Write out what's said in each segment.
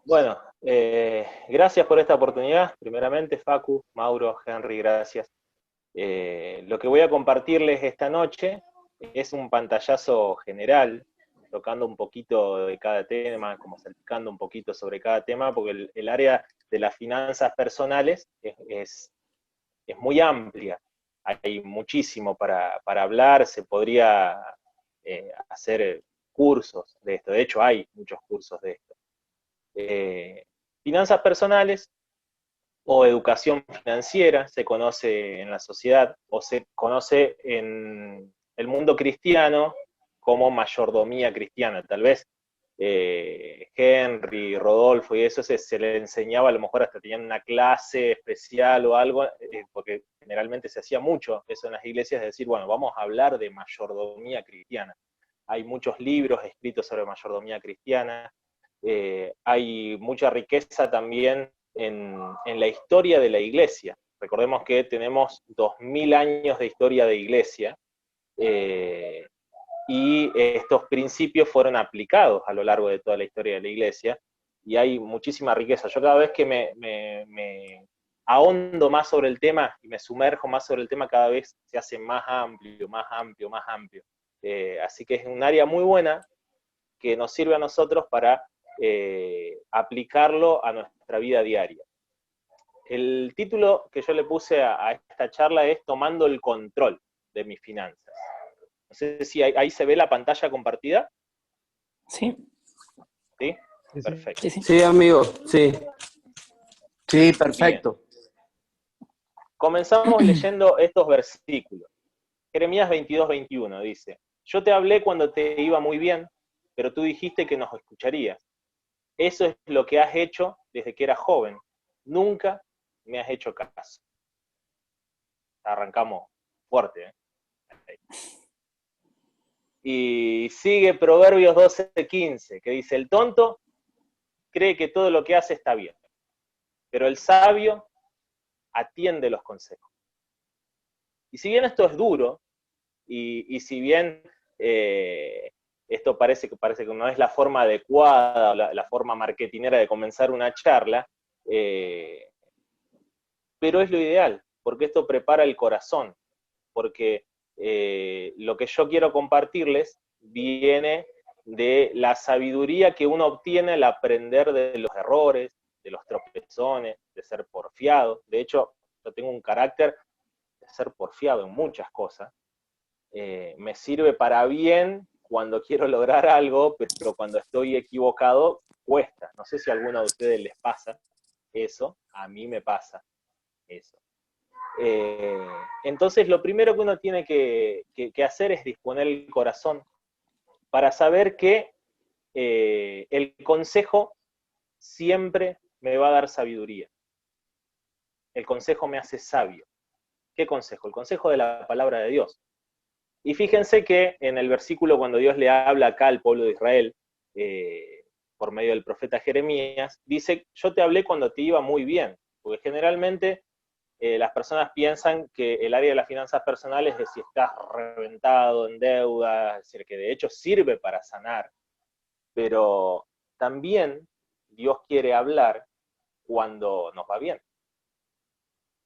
Bueno, gracias por esta oportunidad. Primeramente, Facu, Mauro, Henry, gracias. Lo que voy a compartirles esta noche es un pantallazo general, tocando un poquito de cada tema, como salpicando un poquito sobre cada tema, porque el área de las finanzas personales es muy amplia. Hay muchísimo para hablar, se podría hacer cursos de esto. De hecho, hay muchos cursos de esto. Finanzas personales o educación financiera se conoce en la sociedad o se conoce en el mundo cristiano como mayordomía cristiana. Tal vez Henry, Rodolfo y eso se le enseñaba, a lo mejor hasta tenían una clase especial o algo, porque generalmente se hacía mucho eso en las iglesias, de decir, bueno, vamos a hablar de mayordomía cristiana. Hay muchos libros escritos sobre mayordomía cristiana, hay mucha riqueza también en la historia de la iglesia. Recordemos que tenemos 2000 años de historia de iglesia, y estos principios fueron aplicados a lo largo de toda la historia de la iglesia, y hay muchísima riqueza. Yo cada vez que me ahondo más sobre el tema y me sumerjo más sobre el tema, cada vez se hace más amplio, más amplio, más amplio. Así que es un área muy buena que nos sirve a nosotros para aplicarlo a nuestra vida diaria. El título que yo le puse a esta charla es Tomando el control de mis finanzas. No sé si ahí se ve la pantalla compartida. Sí. ¿Sí? Perfecto. Sí, amigo, sí. Sí, perfecto. Bien. Comenzamos leyendo estos versículos. Jeremías 22:21 dice: yo te hablé cuando te iba muy bien, pero tú dijiste que nos escucharías. Eso es lo que has hecho desde que eras joven. Nunca me has hecho caso. Arrancamos fuerte, ¿eh? Y sigue Proverbios 12:15, que dice: el tonto cree que todo lo que hace está bien, pero el sabio atiende los consejos. Y si bien esto es duro, y si bien esto parece que no es la forma adecuada, la forma marketinera de comenzar una charla, pero es lo ideal, porque esto prepara el corazón, porque lo que yo quiero compartirles viene de la sabiduría que uno obtiene al aprender de los errores, de los tropezones, de ser porfiado. De hecho, yo tengo un carácter de ser porfiado en muchas cosas. Me sirve para bien cuando quiero lograr algo, pero cuando estoy equivocado, cuesta. No sé si a alguno de ustedes les pasa eso, a mí me pasa eso. Entonces, lo primero que uno tiene que hacer es disponer el corazón para saber que el consejo siempre me va a dar sabiduría. El consejo me hace sabio. ¿Qué consejo? El consejo de la palabra de Dios. Y fíjense que en el versículo, cuando Dios le habla acá al pueblo de Israel, por medio del profeta Jeremías, dice: yo te hablé cuando te iba muy bien, porque generalmente las personas piensan que el área de las finanzas personales es si estás reventado en deuda, es decir, que de hecho sirve para sanar, pero también Dios quiere hablar cuando nos va bien.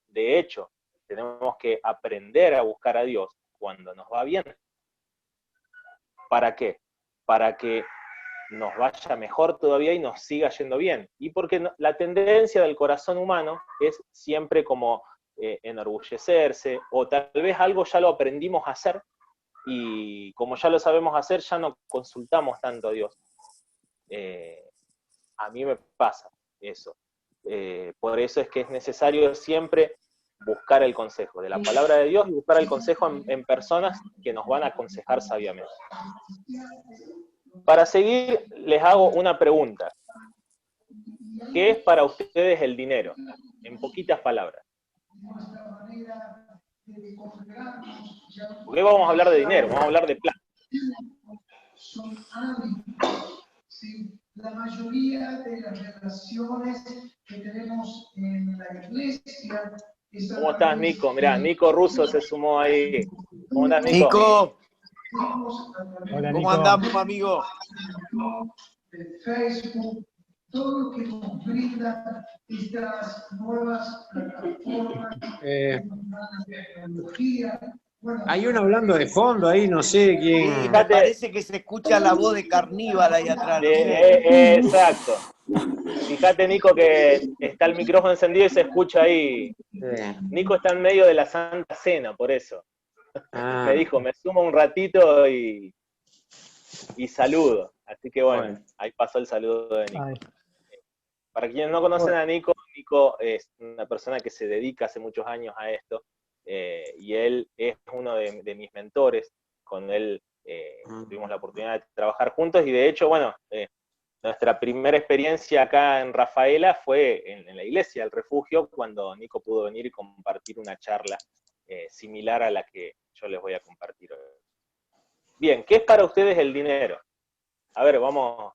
De hecho, tenemos que aprender a buscar a Dios cuando nos va bien. ¿Para qué? Para que nos vaya mejor todavía y nos siga yendo bien. Y porque la tendencia del corazón humano es siempre como enorgullecerse, o tal vez algo ya lo aprendimos a hacer, y como ya lo sabemos hacer, ya no consultamos tanto a Dios. A mí me pasa eso. Por eso es que es necesario siempre buscar el consejo de la palabra de Dios y buscar el consejo en personas que nos van a aconsejar sabiamente. Para seguir, les hago una pregunta. ¿Qué es para ustedes el dinero? En poquitas palabras. Porque hoy vamos a hablar de dinero, vamos a hablar de plata. La mayoría de las relaciones que tenemos en la iglesia. ¿Cómo estás, Nico? Mirá, Nico Russo se sumó ahí. ¿Cómo estás, Nico? Nico, Hola, ¿cómo Nico. andamos, amigo? De Facebook, todo lo que nos brindan estas nuevas plataformas, tecnología. Bueno, Hay uno hablando de fondo ahí, no sé quién. Sí, me Fíjate. parece que se escucha la voz de Carníbal ahí atrás, no sé. Exacto. Fíjate, Nico, que está el micrófono encendido y se escucha ahí. Nico está en medio de la Santa Cena, por eso. Ah, Me dijo, me sumo un ratito y saludo. Así que bueno, ahí pasó el saludo de Nico. Ay, Para quienes no conocen a Nico, Nico es una persona que se dedica hace muchos años a esto, y él es uno de mis mentores. Con él tuvimos la oportunidad de trabajar juntos, y de hecho, bueno, nuestra primera experiencia acá en Rafaela fue en la iglesia, el refugio, cuando Nico pudo venir y compartir una charla similar a la que yo les voy a compartir hoy. Bien, ¿qué es para ustedes el dinero? A ver, vamos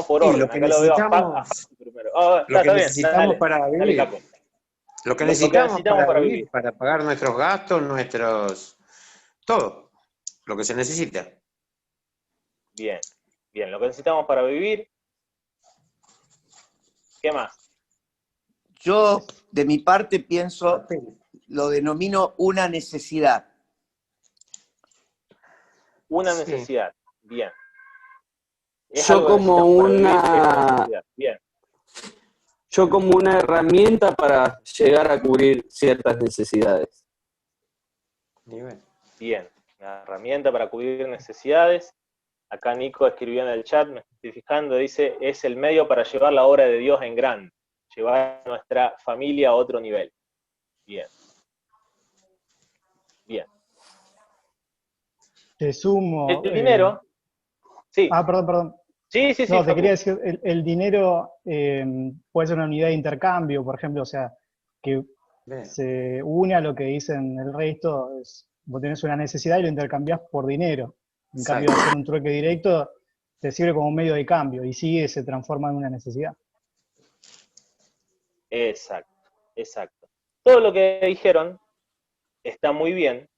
por orden. lo que Acá lo veo necesitamos, a Facu primero. Oh, lo que está bien, necesitamos dale, para dale, vivir. Caco. Lo que Lo que necesitamos necesitamos para vivir. para pagar nuestros gastos, todo, lo que se necesita. Bien, bien, lo que necesitamos para vivir. ¿Qué más? Yo, de mi parte, pienso, lo denomino una necesidad. Una Sí. necesidad. Bien. Es Yo algo que como necesitamos para vivir, es una una, necesidad. Bien. yo como una herramienta para llegar a cubrir ciertas necesidades. Bien. Una herramienta para cubrir necesidades. Acá Nico escribió en el chat, me estoy fijando, dice, es el medio para llevar la obra de Dios en grande, llevar a nuestra familia a otro nivel. Bien. Bien. Te sumo. El dinero, sí. Perdón. Sí, No, te Facu. quería decir, el dinero puede ser una unidad de intercambio, por ejemplo, o sea, que se une a lo que dicen el resto, vos tenés una necesidad y lo intercambiás por dinero. En cambio de hacer un trueque directo, te sirve como un medio de cambio y sí se transforma en una necesidad. Exacto, exacto. Todo lo que dijeron está muy bien,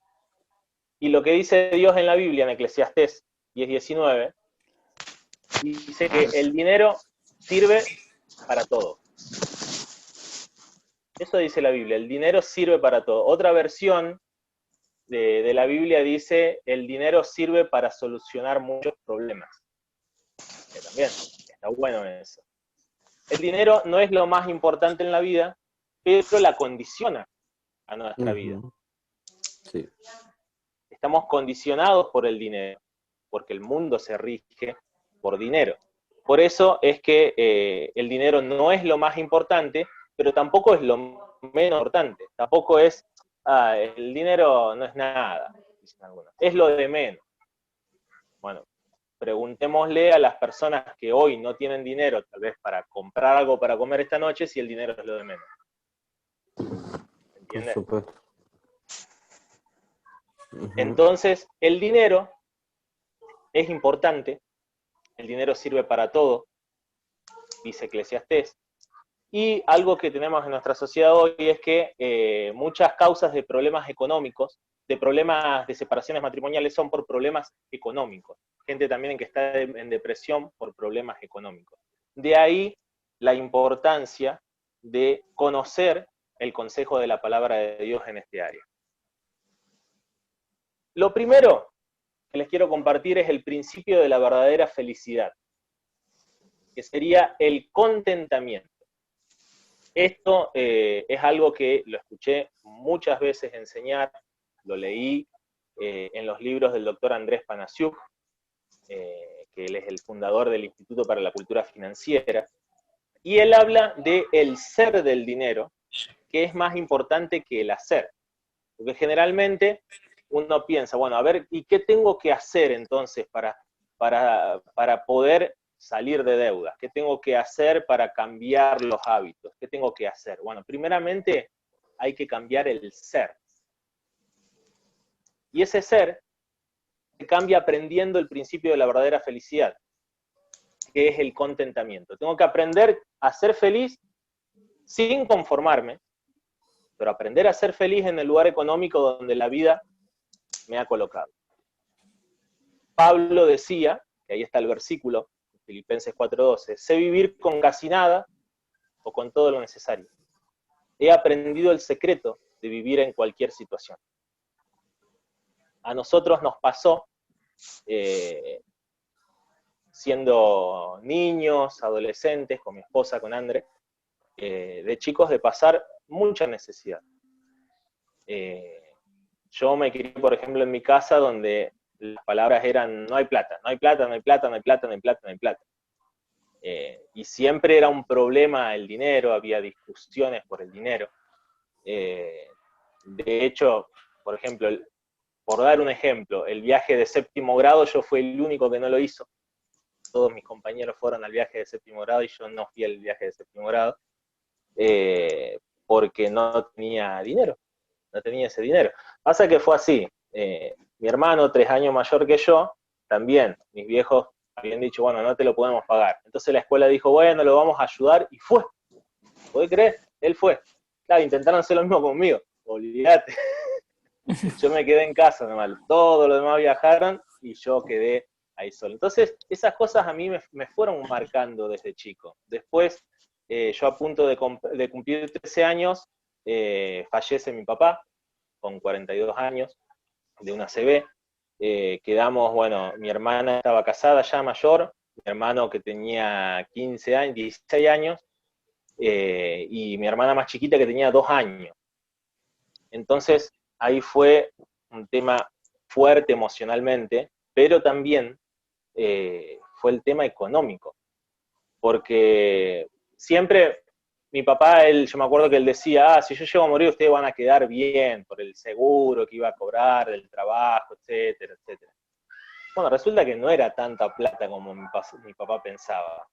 y lo que dice Dios en la Biblia, en Eclesiastés 10:19, dice que el dinero sirve para todo. Eso dice la Biblia, el dinero sirve para todo. Otra versión de la Biblia dice, el dinero sirve para solucionar muchos problemas. Que también está bueno eso. El dinero no es lo más importante en la vida, pero la condiciona a nuestra vida. Sí. Estamos condicionados por el dinero, porque el mundo se rige por dinero. Por eso es que el dinero no es lo más importante, pero tampoco es lo menos importante. Tampoco es, el dinero no es nada, dicen algunos. Es lo de menos. Bueno, preguntémosle a las personas que hoy no tienen dinero, tal vez para comprar algo para comer esta noche, si el dinero es lo de menos. ¿Entiendes? Por supuesto. Entonces, el dinero es importante, el dinero sirve para todo, dice Eclesiastés, y algo que tenemos en nuestra sociedad hoy es que muchas causas de problemas económicos, de problemas de separaciones matrimoniales, son por problemas económicos. Gente también que está en depresión por problemas económicos. De ahí la importancia de conocer el consejo de la palabra de Dios en este área. Lo primero que les quiero compartir es el principio de la verdadera felicidad, que sería el contentamiento. Esto es algo que lo escuché muchas veces enseñar, lo leí en los libros del doctor Andrés Panasiuk, que él es el fundador del Instituto para la Cultura Financiera, y él habla del ser del dinero, que es más importante que el hacer. Porque generalmente uno piensa, bueno, a ver, ¿y qué tengo que hacer entonces para poder salir de deudas? ¿Qué tengo que hacer para cambiar los hábitos? ¿Qué tengo que hacer? Bueno, primeramente hay que cambiar el ser. Y ese ser se cambia aprendiendo el principio de la verdadera felicidad, que es el contentamiento. Tengo que aprender a ser feliz sin conformarme, pero aprender a ser feliz en el lugar económico donde la vida me ha colocado. Pablo decía, que ahí está el versículo, Filipenses 4:12, sé vivir con casi nada o con todo lo necesario. He aprendido el secreto de vivir en cualquier situación. A nosotros nos pasó, siendo niños, adolescentes, con mi esposa, con André, de chicos, de pasar mucha necesidad. Yo me crié, por ejemplo, en mi casa donde las palabras eran no hay plata, no hay plata, no hay plata, no hay plata, no hay plata, no hay plata. Y siempre era un problema el dinero, había discusiones por el dinero. De hecho, por ejemplo, por dar un ejemplo, el viaje de 7º grado yo fui el único que no lo hizo. Todos mis compañeros fueron al viaje de 7º grado y yo no fui al viaje de 7º grado, porque no tenía dinero, no tenía ese dinero. Pasa que fue así, mi hermano, 3 años mayor que yo, también, mis viejos habían dicho, bueno, no te lo podemos pagar. Entonces la escuela dijo, bueno, lo vamos a ayudar, y fue. ¿Podés creer? Él fue. Claro, intentaron hacer lo mismo conmigo, olvídate. Yo me quedé en casa nomás, todos los demás viajaron y yo quedé ahí solo. Entonces, esas cosas a mí me fueron marcando desde chico. Después, yo a punto de cumplir 13 años, fallece mi papá, con 42 años, de una ACV. Quedamos, bueno, mi hermana estaba casada ya mayor, mi hermano que tenía 15 años, 16 años, y mi hermana más chiquita que tenía 2 años. Entonces, ahí fue un tema fuerte emocionalmente, pero también fue el tema económico, porque siempre mi papá, yo me acuerdo que él decía, si yo llego a morir ustedes van a quedar bien por el seguro que iba a cobrar, del trabajo, etcétera, etcétera. Bueno, resulta que no era tanta plata como mi papá pensaba,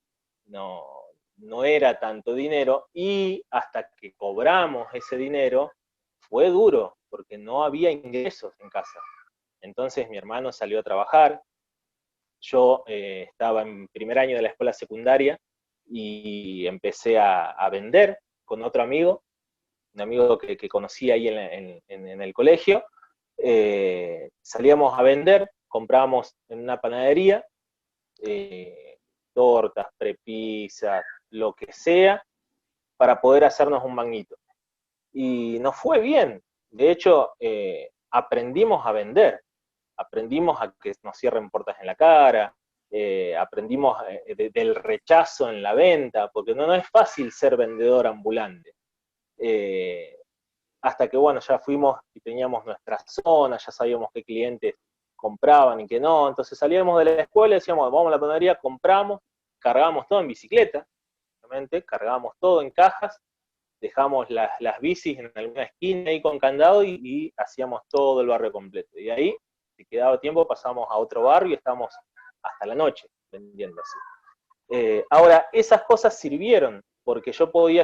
no era tanto dinero, y hasta que cobramos ese dinero, fue duro, porque no había ingresos en casa. Entonces mi hermano salió a trabajar, yo estaba en primer año de la escuela secundaria y empecé a vender con otro amigo, un amigo que conocí ahí en el colegio. Salíamos a vender, comprábamos en una panadería, tortas, prepisas, lo que sea, para poder hacernos un manguito. Y nos fue bien. De hecho, aprendimos a vender, aprendimos a que nos cierren puertas en la cara, aprendimos del rechazo en la venta, porque no es fácil ser vendedor ambulante. Hasta que, bueno, ya fuimos y teníamos nuestra zona, ya sabíamos qué clientes compraban y qué no, entonces salíamos de la escuela y decíamos, vamos a la panadería, compramos, cargábamos todo en bicicleta, obviamente, cargábamos todo en cajas, dejamos las bicis en alguna esquina ahí con candado y hacíamos todo el barrio completo. Y ahí, si quedaba tiempo, pasamos a otro barrio y estábamos hasta la noche vendiendo así. Ahora, esas cosas sirvieron, porque yo podía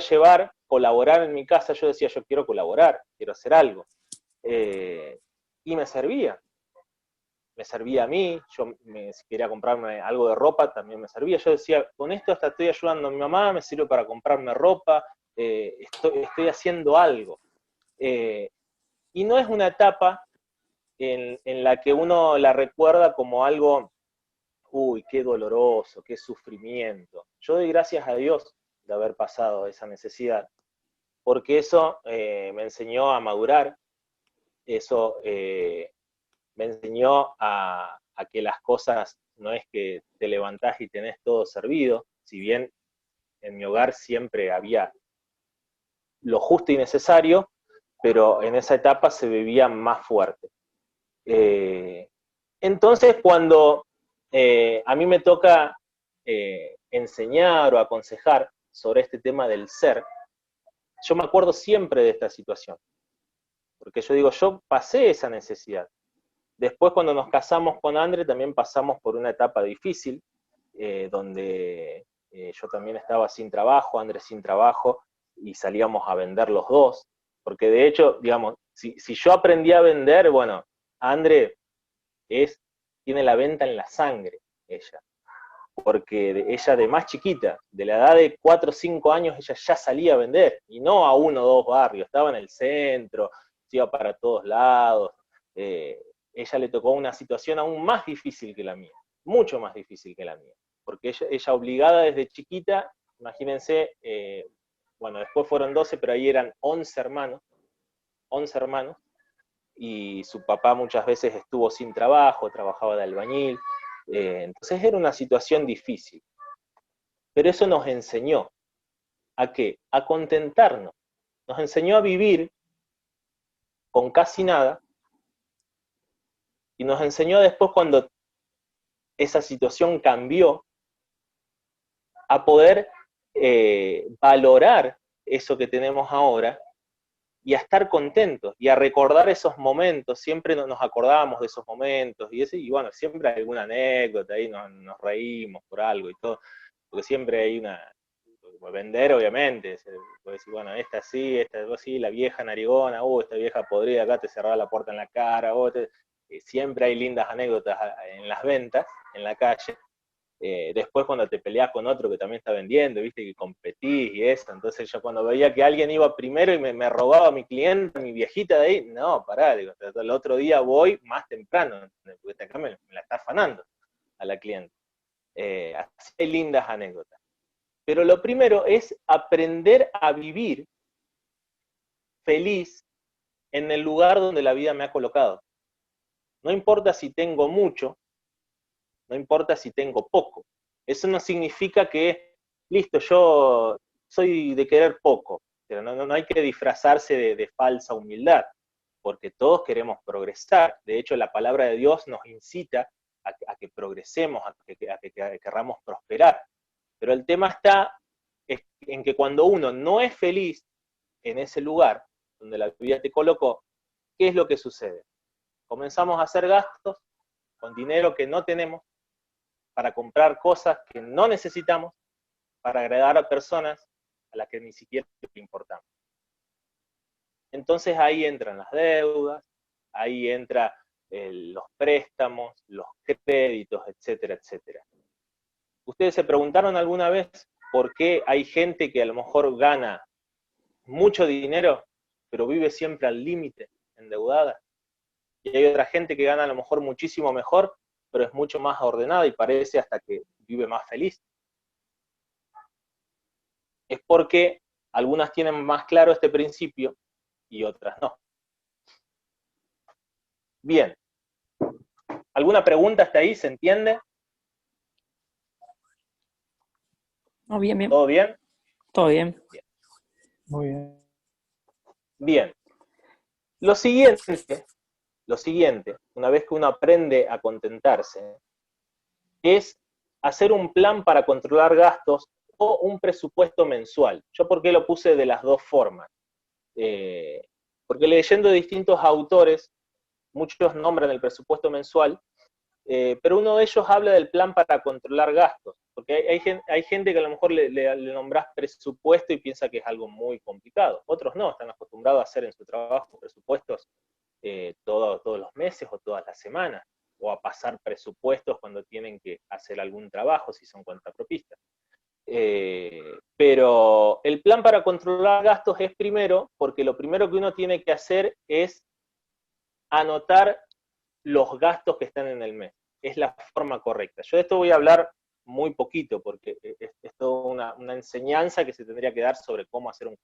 colaborar en mi casa, yo decía, yo quiero colaborar, quiero hacer algo. Y me servía a mí, si quería comprarme algo de ropa, también me servía. Yo decía, con esto hasta estoy ayudando a mi mamá, me sirve para comprarme ropa, estoy haciendo algo. Y no es una etapa en la que uno la recuerda como algo, uy, qué doloroso, qué sufrimiento. Yo doy gracias a Dios de haber pasado esa necesidad, porque eso me enseñó a madurar, eso me enseñó a que las cosas no es que te levantás y tenés todo servido, si bien en mi hogar siempre había lo justo y necesario, pero en esa etapa se vivía más fuerte. Entonces, cuando a mí me toca enseñar o aconsejar sobre este tema del ser, yo me acuerdo siempre de esta situación, porque yo digo, yo pasé esa necesidad. Después, cuando nos casamos con André, también pasamos por una etapa difícil, donde yo también estaba sin trabajo, André sin trabajo, y salíamos a vender los dos, porque de hecho, digamos, si yo aprendí a vender, bueno, André tiene la venta en la sangre, ella, porque ella de más chiquita, de la edad de 4 o 5 años, ella ya salía a vender, y no a 1 o 2 barrios, estaba en el centro, iba para todos lados. Ella le tocó una situación aún más difícil que la mía, mucho más difícil que la mía, porque ella obligada desde chiquita, imagínense, bueno, después fueron 12, pero ahí eran 11 hermanos, y su papá muchas veces estuvo sin trabajo, trabajaba de albañil, entonces era una situación difícil. Pero eso nos enseñó ¿a qué? A contentarnos, nos enseñó a vivir con casi nada, y nos enseñó después, cuando esa situación cambió, a poder valorar eso que tenemos ahora y a estar contentos y a recordar esos momentos. Siempre nos acordábamos de esos momentos y bueno, siempre hay alguna anécdota ahí, nos reímos por algo y todo, porque siempre hay una, vender obviamente, puede decir, bueno, esta sí, la vieja narigona, esta vieja podrida acá te cerraba la puerta en la cara, siempre hay lindas anécdotas en las ventas, en la calle. Después cuando te peleás con otro que también está vendiendo, viste, que competís y eso, entonces yo cuando veía que alguien iba primero y me robaba a mi cliente, mi viejita de ahí, no, pará, digo, el otro día voy más temprano, porque acá me la está afanando a la cliente. Así hay lindas anécdotas. Pero lo primero es aprender a vivir feliz en el lugar donde la vida me ha colocado. No importa si tengo mucho, no importa si tengo poco. Eso no significa que, listo, yo soy de querer poco, pero no hay que disfrazarse de falsa humildad, porque todos queremos progresar. De hecho, la palabra de Dios nos incita a que progresemos, a que querramos prosperar. Pero el tema está en que cuando uno no es feliz en ese lugar donde la vida te colocó, ¿qué es lo que sucede? Comenzamos a hacer gastos con dinero que no tenemos, para comprar cosas que no necesitamos, para agradar a personas a las que ni siquiera le importamos. Entonces ahí entran las deudas, ahí entran los préstamos, los créditos, etcétera, etcétera. ¿Ustedes se preguntaron alguna vez por qué hay gente que a lo mejor gana mucho dinero, pero vive siempre al límite, endeudada? Y hay otra gente que gana a lo mejor muchísimo mejor, pero es mucho más ordenada y parece hasta que vive más feliz. Es porque algunas tienen más claro este principio y otras no. Bien. ¿Alguna pregunta hasta ahí? ¿Se entiende? No, bien, bien. ¿Todo bien? Todo bien. Bien. Muy bien. Bien. Lo siguiente, una vez que uno aprende a contentarse, es hacer un plan para controlar gastos o un presupuesto mensual. ¿Yo por qué lo puse de las dos formas? Porque leyendo distintos autores, muchos nombran el presupuesto mensual, pero uno de ellos habla del plan para controlar gastos, porque hay gente que a lo mejor le nombrás presupuesto y piensa que es algo muy complicado. Otros no, están acostumbrados a hacer en su trabajo presupuestos todos los meses o todas las semanas, o a pasar presupuestos cuando tienen que hacer algún trabajo, si son cuentapropistas. Pero el plan para controlar gastos es primero, porque lo primero que uno tiene que hacer es anotar los gastos que están en el mes. Es la forma correcta. Yo de esto voy a hablar muy poquito, porque es toda una enseñanza que se tendría que dar sobre cómo hacer un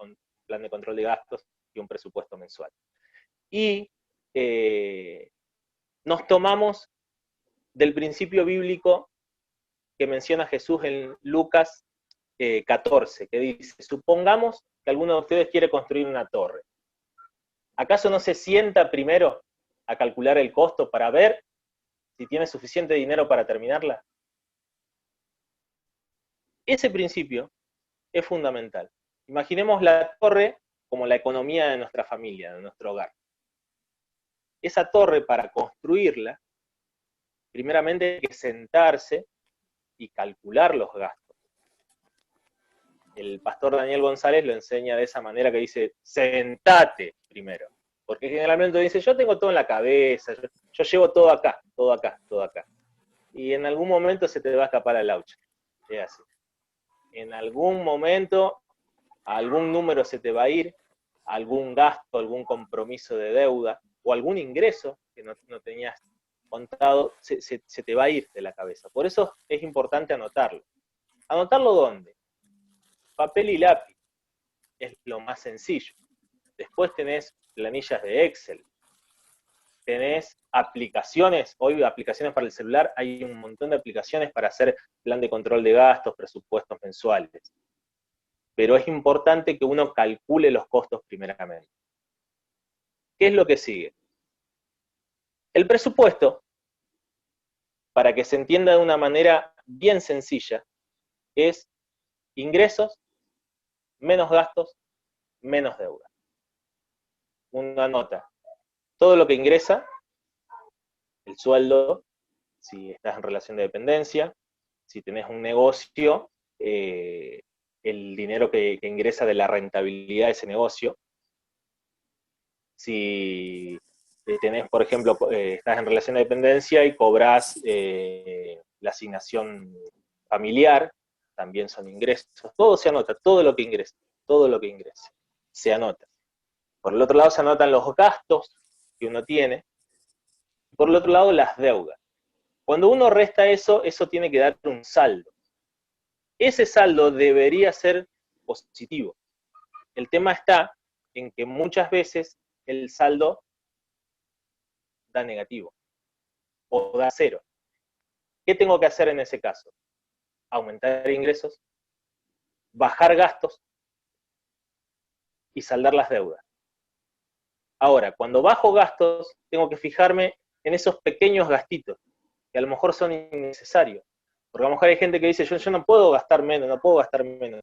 plan de control de gastos y un presupuesto mensual. Y nos tomamos del principio bíblico que menciona Jesús en Lucas 14, que dice, supongamos que alguno de ustedes quiere construir una torre. ¿Acaso no se sienta primero a calcular el costo para ver si tiene suficiente dinero para terminarla? Ese principio es fundamental. Imaginemos la torre como la economía de nuestra familia, de nuestro hogar. Esa torre, para construirla, primeramente hay que sentarse y calcular los gastos. El pastor Daniel González lo enseña de esa manera, que dice, sentate primero. Porque generalmente dice, yo tengo todo en la cabeza, yo llevo todo acá, todo acá, todo acá. Y en algún momento se te va a escapar el laucha. Es así. En algún momento, algún número se te va a ir, algún gasto, algún compromiso de deuda, o algún ingreso que no tenías contado, se te va a ir de la cabeza. Por eso es importante anotarlo. ¿Anotarlo dónde? Papel y lápiz. Es lo más sencillo. Después tenés planillas de Excel. Tenés aplicaciones, hoy aplicaciones para el celular, hay un montón de aplicaciones para hacer plan de control de gastos, presupuestos mensuales. Pero es importante que uno calcule los costos primeramente. ¿Qué es lo que sigue? El presupuesto, para que se entienda de una manera bien sencilla, es ingresos menos gastos menos deuda. Una nota. Todo lo que ingresa, el sueldo, si estás en relación de dependencia, si tenés un negocio, el dinero que ingresa de la rentabilidad de ese negocio. Si tenés, por ejemplo, estás en relación de dependencia y cobrás la asignación familiar, también son ingresos. Todo se anota, todo lo que ingresa, se anota. Por el otro lado se anotan los gastos que uno tiene, por el otro lado las deudas. Cuando uno resta eso, eso tiene que dar un saldo. Ese saldo debería ser positivo. El tema está en que muchas veces el saldo da negativo o da cero. ¿Qué tengo que hacer en ese caso? Aumentar ingresos, bajar gastos y saldar las deudas. Ahora, cuando bajo gastos, tengo que fijarme en esos pequeños gastitos, que a lo mejor son innecesarios. Porque a lo mejor hay gente que dice, yo no puedo gastar menos, no puedo gastar menos.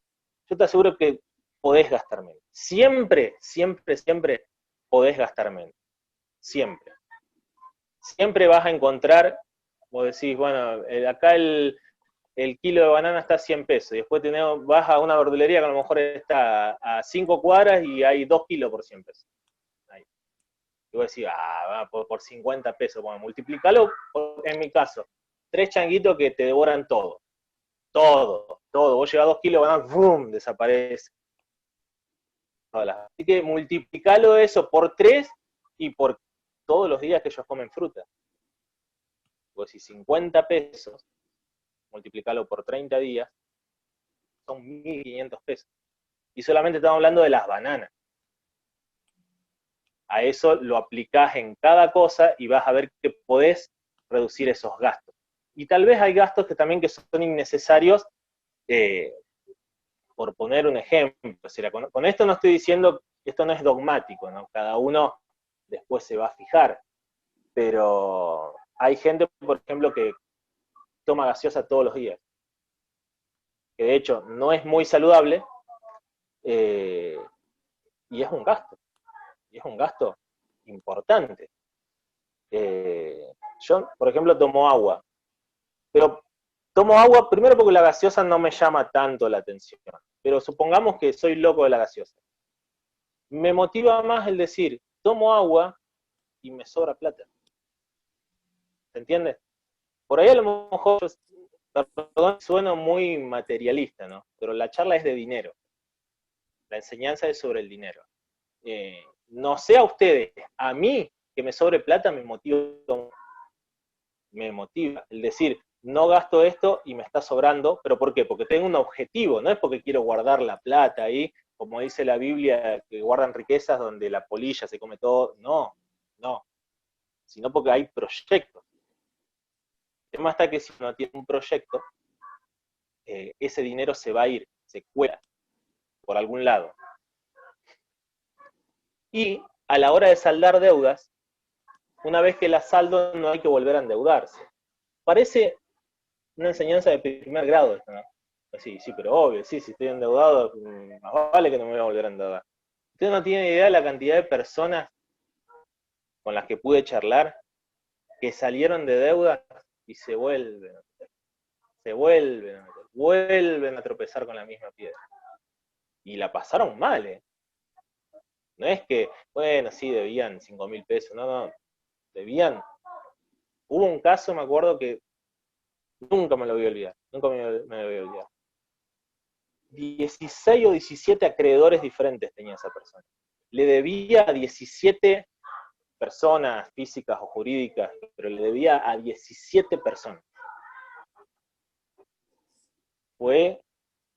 Yo te aseguro que podés gastar menos. Siempre, siempre, siempre podés gastar menos. Siempre. Siempre vas a encontrar, vos decís, bueno, acá el kilo de banana está a 100 pesos, y después vas a una verdulería que a lo mejor está a 5 cuadras y hay 2 kilos por 100 pesos. Ahí. Y vos decís, por 50 pesos, bueno, multiplícalo, en mi caso, 3 changuitos que te devoran todo. Todo. Vos llevas 2 kilos de banana, ¡bum!, desaparece. Así que multiplicalo eso por 3 y por todos los días que ellos comen fruta. Pues si 50 pesos, multiplicalo por 30 días, son 1.500 pesos. Y solamente estamos hablando de las bananas. A eso lo aplicás en cada cosa y vas a ver que podés reducir esos gastos. Y tal vez hay gastos que también que son innecesarios, por poner un ejemplo. O sea, con esto no estoy diciendo, esto no es dogmático, ¿no? Cada uno después se va a fijar. Pero hay gente, por ejemplo, que toma gaseosa todos los días. Que de hecho no es muy saludable, y es un gasto. Y es un gasto importante. Yo, por ejemplo, tomo agua. Pero tomo agua primero porque la gaseosa no me llama tanto la atención. Pero supongamos que soy loco de la gaseosa. Me motiva más el decir, tomo agua y me sobra plata. ¿Se entiende? Por ahí a lo mejor, perdón, sueno muy materialista, ¿no? Pero la charla es de dinero. La enseñanza es sobre el dinero. No sé a ustedes, a mí que me sobre plata me motiva. Me motiva. El decir, no gasto esto y me está sobrando, ¿pero por qué? Porque tengo un objetivo, no es porque quiero guardar la plata ahí, como dice la Biblia, que guardan riquezas donde la polilla se come todo. No, sino porque hay proyectos. El tema está que si uno tiene un proyecto, ese dinero se va a ir, se cuela por algún lado. Y a la hora de saldar deudas, una vez que las saldo no hay que volver a endeudarse. Parece una enseñanza de primer grado esto, ¿no? Sí, pero obvio, sí, si estoy endeudado, más vale que no me voy a volver a endeudar. Usted no tiene idea de la cantidad de personas con las que pude charlar que salieron de deudas y se vuelven a tropezar con la misma piedra. Y la pasaron mal, ¿eh? No es que, bueno, sí, debían 5.000 pesos, no, debían. Hubo un caso, me acuerdo, que nunca me lo voy a olvidar, 16 o 17 acreedores diferentes tenía esa persona. Le debía a 17 personas físicas o jurídicas, pero le debía a 17 personas.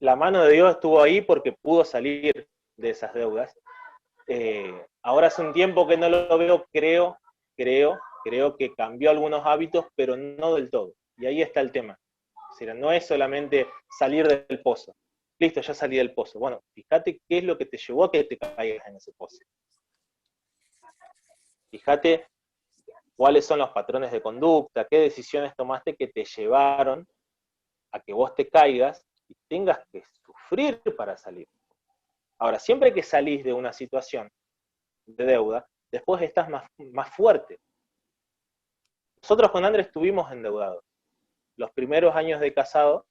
La mano de Dios estuvo ahí porque pudo salir de esas deudas. Ahora hace un tiempo que no lo veo, creo que cambió algunos hábitos, pero no del todo. Y ahí está el tema. O sea, no es solamente salir del pozo. Listo, ya salí del pozo. Bueno, fíjate qué es lo que te llevó a que te caigas en ese pozo. Fíjate cuáles son los patrones de conducta, qué decisiones tomaste que te llevaron a que vos te caigas y tengas que sufrir para salir. Ahora, siempre que salís de una situación de deuda, después estás más fuerte. Nosotros con Andrés estuvimos endeudados. Los primeros años de casado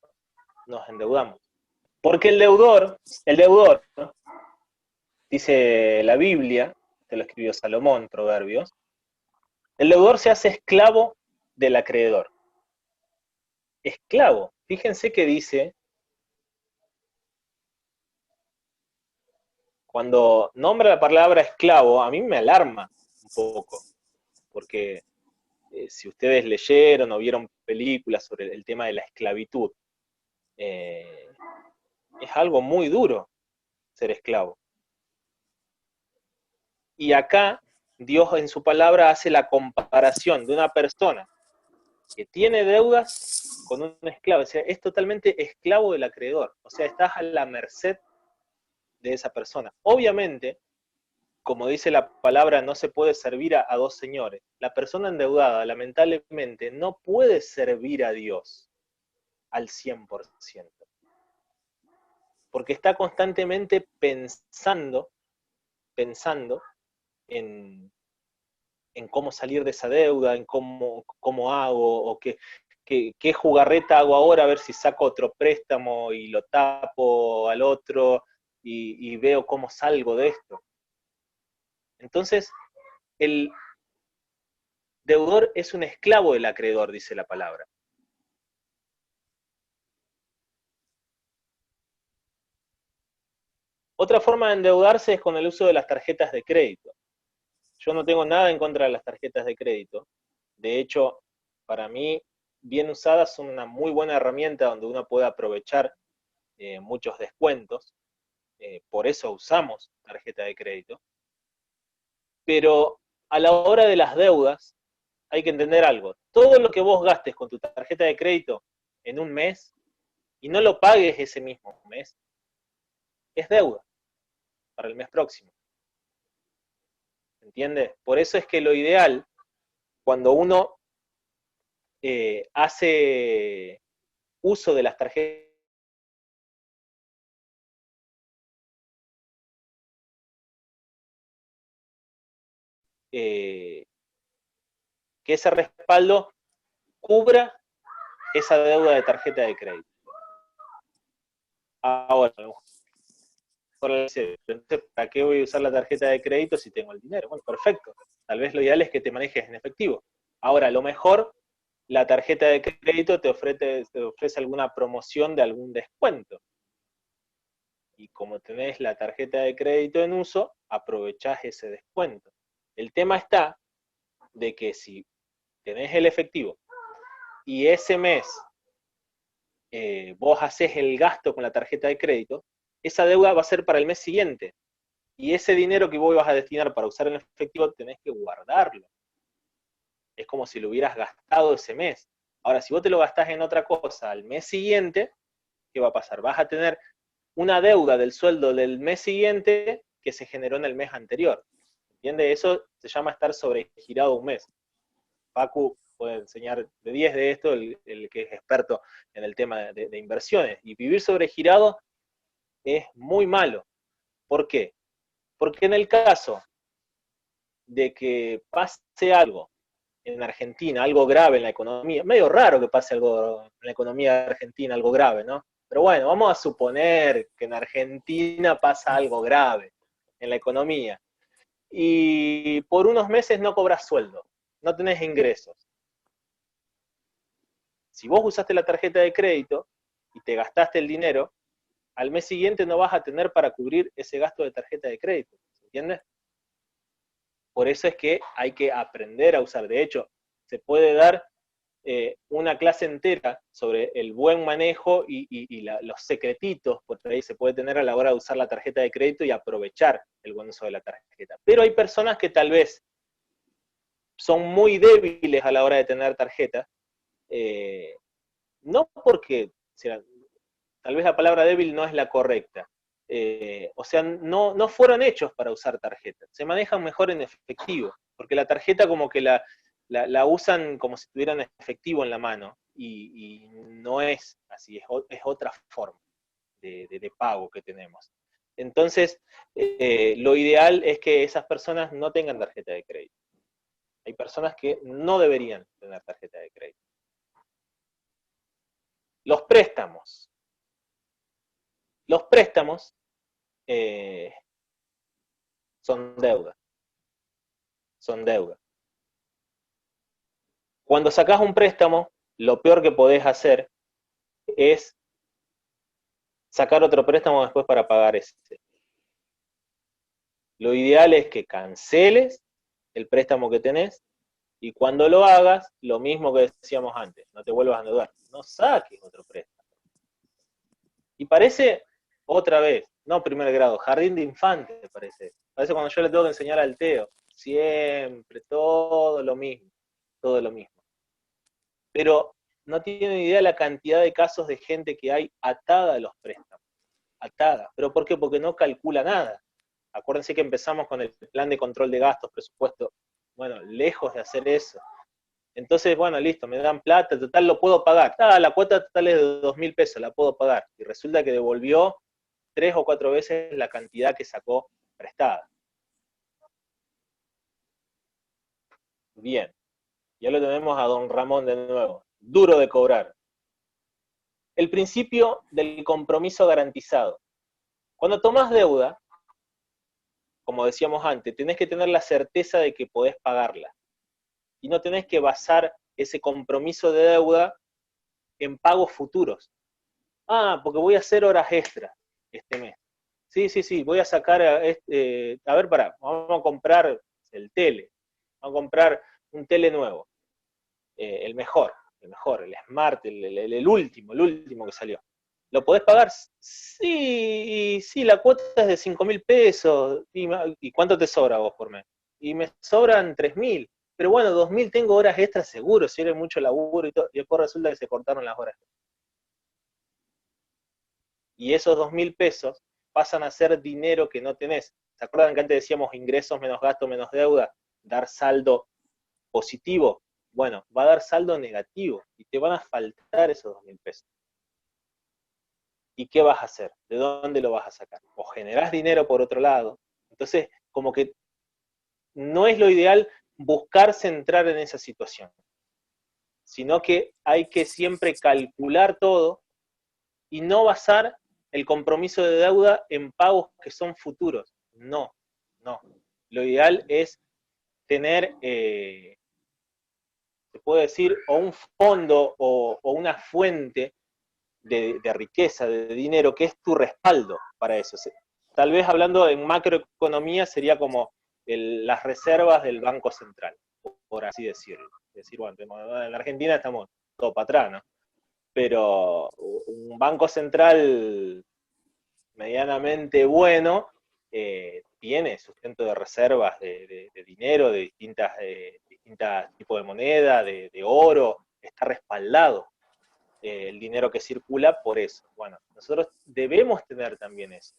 nos endeudamos. Porque el deudor, ¿no? Dice la Biblia, que lo escribió Salomón, Proverbios, el deudor se hace esclavo del acreedor. Esclavo. Fíjense que dice, cuando nombra la palabra esclavo, a mí me alarma un poco, porque si ustedes leyeron o vieron películas sobre el tema de la esclavitud, es algo muy duro ser esclavo. Y acá Dios en su palabra hace la comparación de una persona que tiene deudas con un esclavo. O sea, es totalmente esclavo del acreedor. O sea, estás a la merced de esa persona. Obviamente, como dice la palabra, no se puede servir a dos señores. La persona endeudada, lamentablemente, no puede servir a Dios al 100%. Porque está constantemente pensando en cómo salir de esa deuda, en cómo hago, o qué jugarreta hago ahora, a ver si saco otro préstamo y lo tapo al otro, y veo cómo salgo de esto. Entonces, el deudor es un esclavo del acreedor, dice la palabra. Otra forma de endeudarse es con el uso de las tarjetas de crédito. Yo no tengo nada en contra de las tarjetas de crédito. De hecho, para mí, bien usadas son una muy buena herramienta donde uno puede aprovechar muchos descuentos. Por eso usamos tarjeta de crédito. Pero a la hora de las deudas, hay que entender algo. Todo lo que vos gastes con tu tarjeta de crédito en un mes y no lo pagues ese mismo mes, es deuda para el mes próximo. ¿Entiende? Por eso es que lo ideal, cuando uno hace uso de las tarjetas, que ese respaldo cubra esa deuda de tarjeta de crédito. Ahora, ¿para qué voy a usar la tarjeta de crédito si tengo el dinero? Bueno, perfecto. Tal vez lo ideal es que te manejes en efectivo. Ahora, a lo mejor la tarjeta de crédito te ofrece alguna promoción de algún descuento. Y como tenés la tarjeta de crédito en uso, aprovechás ese descuento. El tema está de que si tenés el efectivo y ese mes vos haces el gasto con la tarjeta de crédito, esa deuda va a ser para el mes siguiente. Y ese dinero que vos vas a destinar para usar en efectivo, tenés que guardarlo. Es como si lo hubieras gastado ese mes. Ahora, si vos te lo gastás en otra cosa al mes siguiente, ¿qué va a pasar? Vas a tener una deuda del sueldo del mes siguiente que se generó en el mes anterior. ¿Entiende? Eso se llama estar sobregirado un mes. Pacu puede enseñar de 10 de esto, el que es experto en el tema de inversiones. Y vivir sobregirado es muy malo. ¿Por qué? Porque en el caso de que pase algo en Argentina, algo grave en la economía, medio raro que pase algo en la economía argentina, algo grave, ¿no? Pero bueno, vamos a suponer que en Argentina pasa algo grave en la economía y por unos meses no cobras sueldo, no tenés ingresos. Si vos usaste la tarjeta de crédito y te gastaste el dinero, al mes siguiente no vas a tener para cubrir ese gasto de tarjeta de crédito, ¿entiendes? Por eso es que hay que aprender a usar. De hecho, se puede dar una clase entera sobre el buen manejo y los secretitos, por ahí se puede tener a la hora de usar la tarjeta de crédito y aprovechar el buen uso de la tarjeta. Pero hay personas que tal vez son muy débiles a la hora de tener tarjeta, no porque, o sea, tal vez la palabra débil no es la correcta, o sea, no fueron hechos para usar tarjeta, se manejan mejor en efectivo, porque la tarjeta como que la usan como si tuvieran efectivo en la mano, y no es así, es otra forma de pago que tenemos. Entonces, lo ideal es que esas personas no tengan tarjeta de crédito. Hay personas que no deberían tener tarjeta de crédito. Los préstamos. Los préstamos son deuda. Son deuda. Cuando sacás un préstamo, lo peor que podés hacer es sacar otro préstamo después para pagar ese. Lo ideal es que canceles el préstamo que tenés y cuando lo hagas, lo mismo que decíamos antes, no te vuelvas a endeudar, no saques otro préstamo. Y parece, otra vez, no primer grado, jardín de infantes parece. Parece cuando yo le tengo que enseñar al Teo, siempre, todo lo mismo, todo lo mismo. Pero no tienen idea la cantidad de casos de gente que hay atada a los préstamos, atada. ¿Pero por qué? Porque no calcula nada. Acuérdense que empezamos con el plan de control de gastos, presupuesto, bueno, lejos de hacer eso. Entonces, bueno, listo, me dan plata, total lo puedo pagar. La cuota total es de 2.000 pesos, la puedo pagar. Y resulta que devolvió 3 o 4 veces la cantidad que sacó prestada. Bien, ya lo tenemos a don Ramón de nuevo. Duro de cobrar. El principio del compromiso garantizado. Cuando tomás deuda, como decíamos antes, tenés que tener la certeza de que podés pagarla. Y no tenés que basar ese compromiso de deuda en pagos futuros. Porque voy a hacer horas extras este mes. Sí, voy a sacar, a ver, vamos a comprar el tele, vamos a comprar un tele nuevo, el mejor, el Smart, el último que salió. ¿Lo podés pagar? Sí, la cuota es de 5.000 pesos. ¿Y cuánto te sobra vos por mes? Y me sobran 3.000. Pero bueno, 2.000 tengo horas extras seguro, si eres mucho laburo y todo. Y después resulta que se cortaron las horas. Y esos 2.000 pesos pasan a ser dinero que no tenés. ¿Se acuerdan que antes decíamos ingresos menos gasto menos deuda? Dar saldo positivo. Bueno, va a dar saldo negativo y te van a faltar esos 2.000 pesos. ¿Y qué vas a hacer? ¿De dónde lo vas a sacar? O generás dinero por otro lado. Entonces, como que no es lo ideal buscarse entrar en esa situación, sino que hay que siempre calcular todo y no basar el compromiso de deuda en pagos que son futuros. No. Lo ideal es tener, se puede decir, o un fondo o una fuente de riqueza, de dinero, que es tu respaldo para eso. Tal vez hablando en macroeconomía sería como las reservas del Banco Central, por así decirlo. Es decir, bueno, en Argentina estamos todo para atrás, ¿no? Pero un Banco Central medianamente bueno tiene sustento de reservas de dinero, de distintos tipos de moneda, de oro, está respaldado el dinero que circula por eso. Bueno, nosotros debemos tener también eso.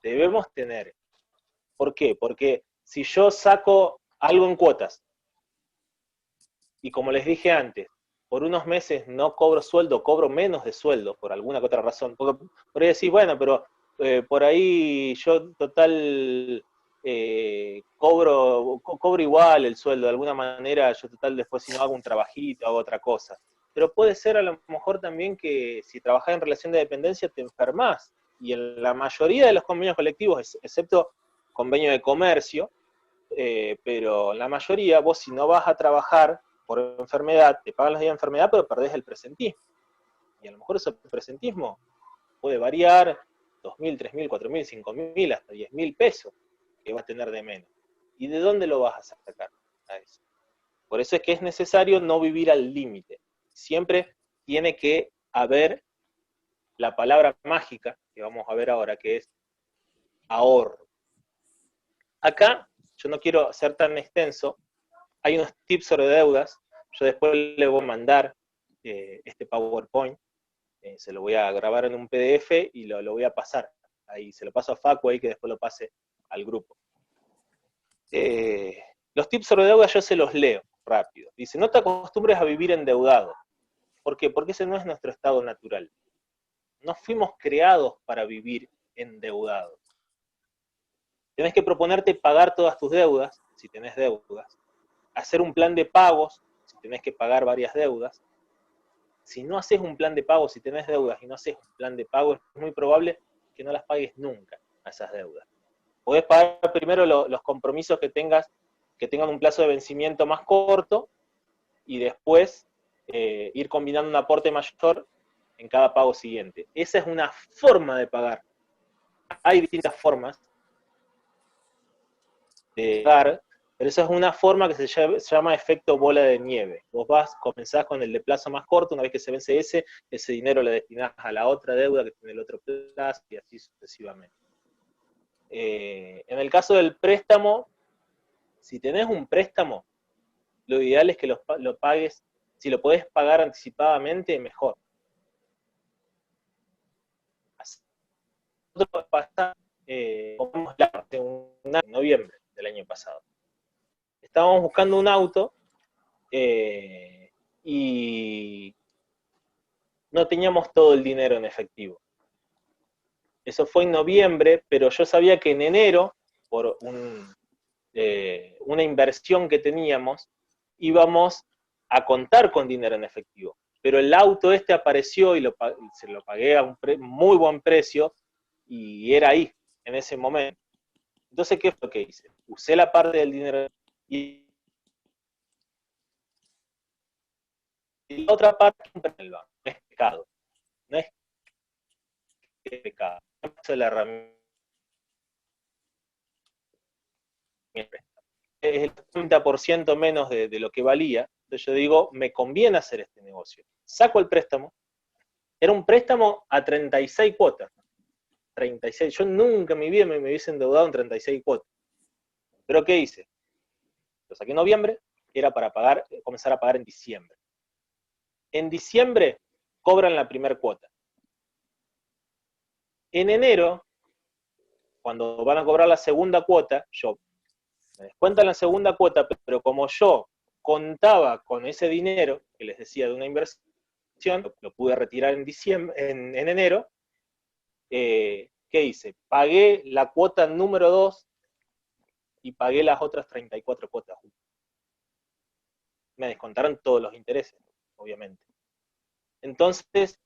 Debemos tener. ¿Por qué? Porque si yo saco algo en cuotas, y como les dije antes, por unos meses no cobro sueldo, cobro menos de sueldo, por alguna que otra razón, porque por ahí decís, bueno, pero por ahí yo total cobro igual el sueldo, de alguna manera yo total después si no hago un trabajito, hago otra cosa. Pero puede ser a lo mejor también que si trabajás en relación de dependencia te enfermás, y en la mayoría de los convenios colectivos, excepto convenio de comercio, pero en la mayoría vos si no vas a trabajar por enfermedad, te pagan los días de enfermedad, pero perdés el presentismo. Y a lo mejor ese presentismo puede variar 2.000, 3.000, 4.000, 5.000, hasta 10.000 pesos que vas a tener de menos. ¿Y de dónde lo vas a sacar a eso? Por eso es que es necesario no vivir al límite. Siempre tiene que haber la palabra mágica, que vamos a ver ahora, que es ahorro. Acá, yo no quiero ser tan extenso, hay unos tips sobre deudas, yo después le voy a mandar este PowerPoint, se lo voy a grabar en un PDF y lo voy a pasar. Ahí se lo paso a Facu ahí que después lo pase al grupo. Los tips sobre deuda yo se los leo rápido. Dice, no te acostumbres a vivir endeudado. ¿Por qué? Porque ese no es nuestro estado natural. No fuimos creados para vivir endeudados. Tenés que proponerte pagar todas tus deudas, si tenés deudas, hacer un plan de pagos, si tenés que pagar varias deudas. Si no haces un plan de pagos, si tenés deudas y no haces un plan de pago, es muy probable que no las pagues nunca a esas deudas. Podés pagar primero los compromisos que tengan un plazo de vencimiento más corto y después ir combinando un aporte mayor en cada pago siguiente. Esa es una forma de pagar. Hay distintas formas de pagar, pero esa es una forma que se llama efecto bola de nieve. Vos comenzás con el de plazo más corto, una vez que se vence ese dinero lo destinás a la otra deuda que tiene el otro plazo y así sucesivamente. En el caso del préstamo, si tenés un préstamo, lo ideal es que lo pagues, si lo podés pagar anticipadamente, mejor. Nosotros pasamos en noviembre del año pasado. Estábamos buscando un auto y no teníamos todo el dinero en efectivo. Eso fue en noviembre, pero yo sabía que en enero, por una inversión que teníamos, íbamos a contar con dinero en efectivo. Pero el auto apareció y se lo pagué a un muy buen precio y era ahí, en ese momento. Entonces, ¿qué fue lo que hice? Usé la parte del dinero y la otra parte en el banco. No es pecado. No es pecado. Es la herramienta. Es el 30% menos de lo que valía. Entonces yo digo, me conviene hacer este negocio. Saco el préstamo. Era un préstamo a 36 cuotas. 36. Yo nunca en mi vida me hubiese endeudado en 36 cuotas. ¿Pero qué hice? Lo saqué en noviembre, era para comenzar a pagar en diciembre. En diciembre cobran la primera cuota. En enero, cuando van a cobrar la segunda cuota, me descuentan la segunda cuota, pero como yo contaba con ese dinero, que les decía de una inversión, lo pude retirar en enero, ¿qué hice? Pagué la cuota número 2 y pagué las otras 34 cuotas. Me descontaron todos los intereses, obviamente. Entonces,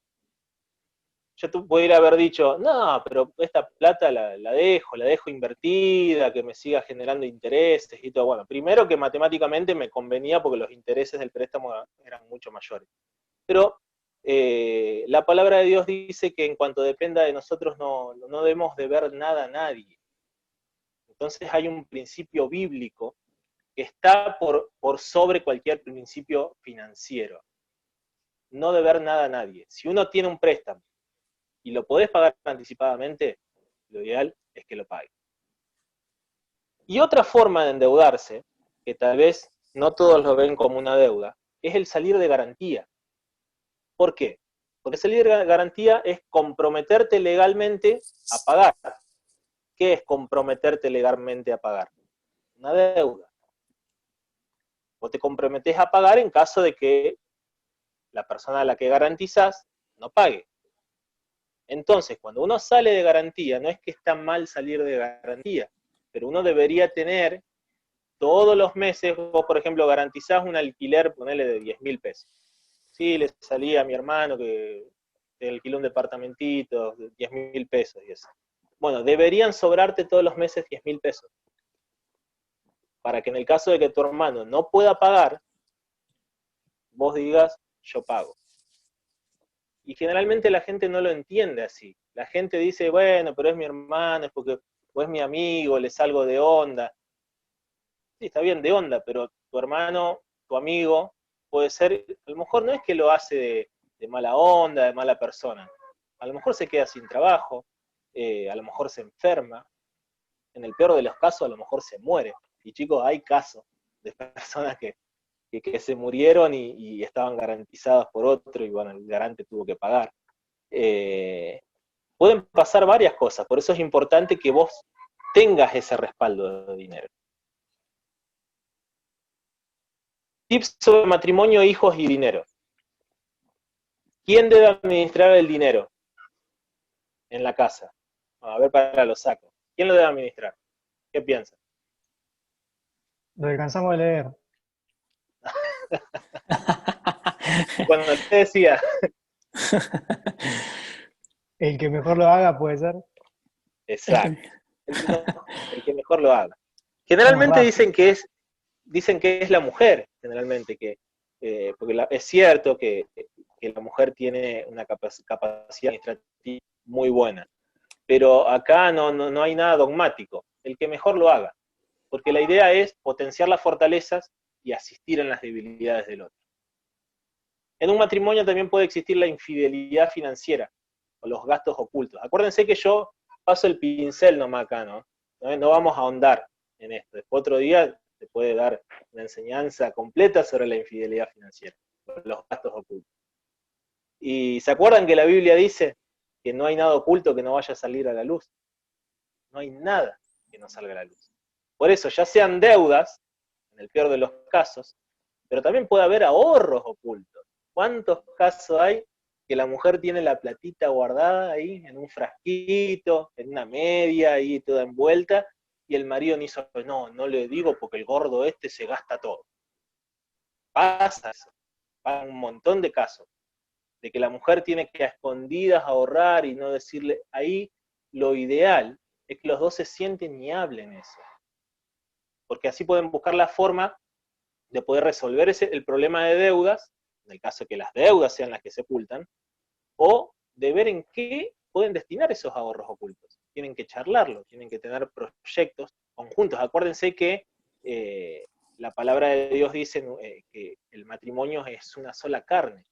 yo pudiera haber dicho, no, pero esta plata la dejo invertida, que me siga generando intereses y todo. Bueno, primero que matemáticamente me convenía porque los intereses del préstamo eran mucho mayores. Pero la palabra de Dios dice que en cuanto dependa de nosotros no debemos deber nada a nadie. Entonces hay un principio bíblico que está por sobre cualquier principio financiero. No deber nada a nadie. Si uno tiene un préstamo y lo podés pagar anticipadamente, lo ideal es que lo pague. Y otra forma de endeudarse, que tal vez no todos lo ven como una deuda, es el salir de garantía. ¿Por qué? Porque salir de garantía es comprometerte legalmente a pagar. ¿Qué es comprometerte legalmente a pagar? Una deuda. Vos te comprometés a pagar en caso de que la persona a la que garantizás no pague. Entonces, cuando uno sale de garantía, no es que está mal salir de garantía, pero uno debería tener todos los meses, vos por ejemplo garantizás un alquiler, ponele de 10.000 pesos. Sí, le salía a mi hermano que alquiló un departamentito, de 10.000 pesos y eso. Bueno, deberían sobrarte todos los meses 10.000 pesos. Para que en el caso de que tu hermano no pueda pagar, vos digas, yo pago. Y generalmente la gente no lo entiende así. La gente dice, bueno, pero es mi hermano, es porque o es mi amigo, le salgo de onda. Sí, está bien, de onda, pero tu hermano, tu amigo, puede ser, a lo mejor no es que lo hace de mala onda, de mala persona. A lo mejor se queda sin trabajo, a lo mejor se enferma, en el peor de los casos a lo mejor se muere. Y chicos, hay casos de personas que se murieron y estaban garantizadas por otro y bueno, el garante tuvo que pagar. Pueden pasar varias cosas, por eso es importante que vos tengas ese respaldo de dinero. Tips sobre matrimonio, hijos y dinero. ¿Quién debe administrar el dinero en la casa? A ver, para los sacos. ¿Quién lo debe administrar? ¿Qué piensan? Lo alcanzamos a leer. Cuando te decía, El que mejor lo haga puede ser. exacto, el que mejor lo haga. Vamos Generalmente rápido. dicen que es la mujer, generalmente, porque es cierto que la mujer tiene una capacidad administrativa muy buena, pero acá no hay nada dogmático, el que mejor lo haga, porque la idea es potenciar las fortalezas y asistir en las debilidades del otro. En un matrimonio también puede existir la infidelidad financiera, o los gastos ocultos. Acuérdense que yo paso el pincel nomás acá, ¿no? No vamos a ahondar en esto. Después otro día te puede dar una enseñanza completa sobre la infidelidad financiera, los gastos ocultos. Y ¿se acuerdan que la Biblia dice que no hay nada oculto que no vaya a salir a la luz? No hay nada que no salga a la luz. Por eso, ya sean deudas, en el peor de los casos, pero también puede haber ahorros ocultos. ¿Cuántos casos hay que la mujer tiene la platita guardada ahí en un frasquito, en una media, ahí toda envuelta, y el marido no le digo porque el gordo este se gasta todo? Pasa eso, pasa un montón de casos, de que la mujer tiene que a escondidas ahorrar y no decirle, ahí lo ideal es que los dos se sienten y hablen eso, porque así pueden buscar la forma de poder resolver el problema de deudas, en el caso de que las deudas sean las que se ocultan, o de ver en qué pueden destinar esos ahorros ocultos. Tienen que charlarlo, tienen que tener proyectos conjuntos. Acuérdense que la palabra de Dios dice que el matrimonio es una sola carne.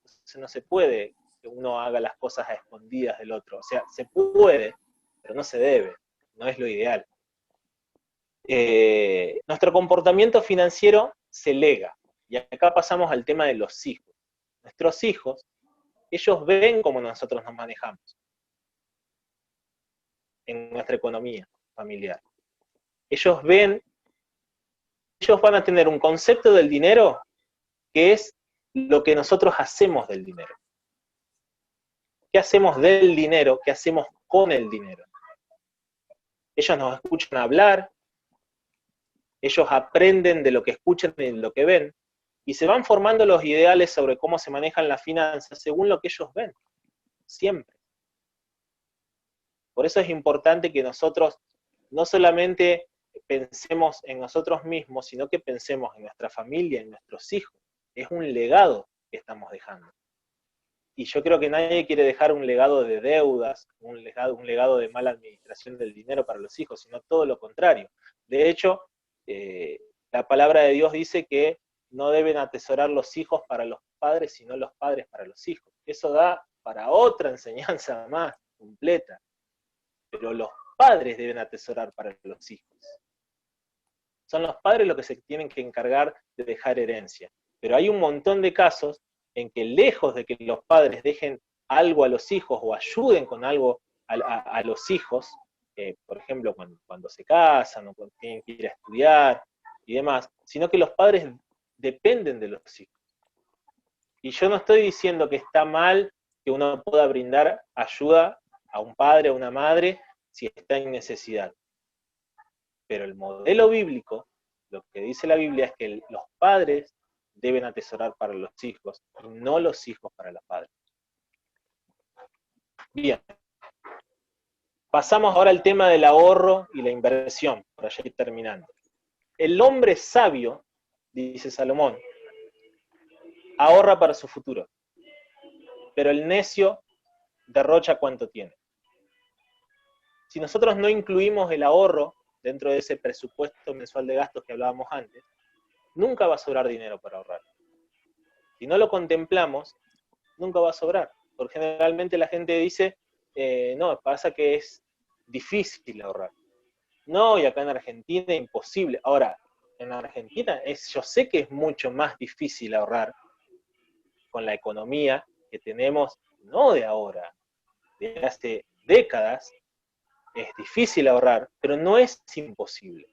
Entonces no se puede que uno haga las cosas a escondidas del otro. O sea, se puede, pero no se debe, no es lo ideal. Nuestro comportamiento financiero se lega. Y acá pasamos al tema de los hijos. Nuestros hijos, ellos ven cómo nosotros nos manejamos en nuestra economía familiar. Ellos van a tener un concepto del dinero que es lo que nosotros hacemos del dinero. ¿Qué hacemos del dinero? ¿Qué hacemos con el dinero? Ellos nos escuchan hablar, ellos aprenden de lo que escuchan y de lo que ven, y se van formando los ideales sobre cómo se manejan las finanzas según lo que ellos ven, siempre. Por eso es importante que nosotros no solamente pensemos en nosotros mismos, sino que pensemos en nuestra familia, en nuestros hijos. Es un legado que estamos dejando. Y yo creo que nadie quiere dejar un legado de deudas, un legado de mala administración del dinero para los hijos, sino todo lo contrario. De hecho, la palabra de Dios dice que no deben atesorar los hijos para los padres, sino los padres para los hijos. Eso da para otra enseñanza más completa. Pero los padres deben atesorar para los hijos. Son los padres los que se tienen que encargar de dejar herencia. Pero hay un montón de casos en que lejos de que los padres dejen algo a los hijos o ayuden con algo a los hijos, por ejemplo, cuando se casan o cuando tienen que ir a estudiar y demás, sino que los padres dependen de los hijos. Y yo no estoy diciendo que está mal que uno pueda brindar ayuda a un padre o una madre si está en necesidad. Pero el modelo bíblico, lo que dice la Biblia es que los padres deben atesorar para los hijos y no los hijos para los padres. Bien. Pasamos ahora al tema del ahorro y la inversión, para ya ir terminando. El hombre sabio, dice Salomón, ahorra para su futuro, pero el necio derrocha cuanto tiene. Si nosotros no incluimos el ahorro dentro de ese presupuesto mensual de gastos que hablábamos antes, nunca va a sobrar dinero para ahorrar. Si no lo contemplamos, nunca va a sobrar. Porque generalmente la gente dice, no, pasa que es difícil ahorrar. No, y acá en Argentina es imposible. Ahora, en Argentina yo sé que es mucho más difícil ahorrar con la economía que tenemos, no de ahora, de hace décadas. Es difícil ahorrar, pero no es imposible.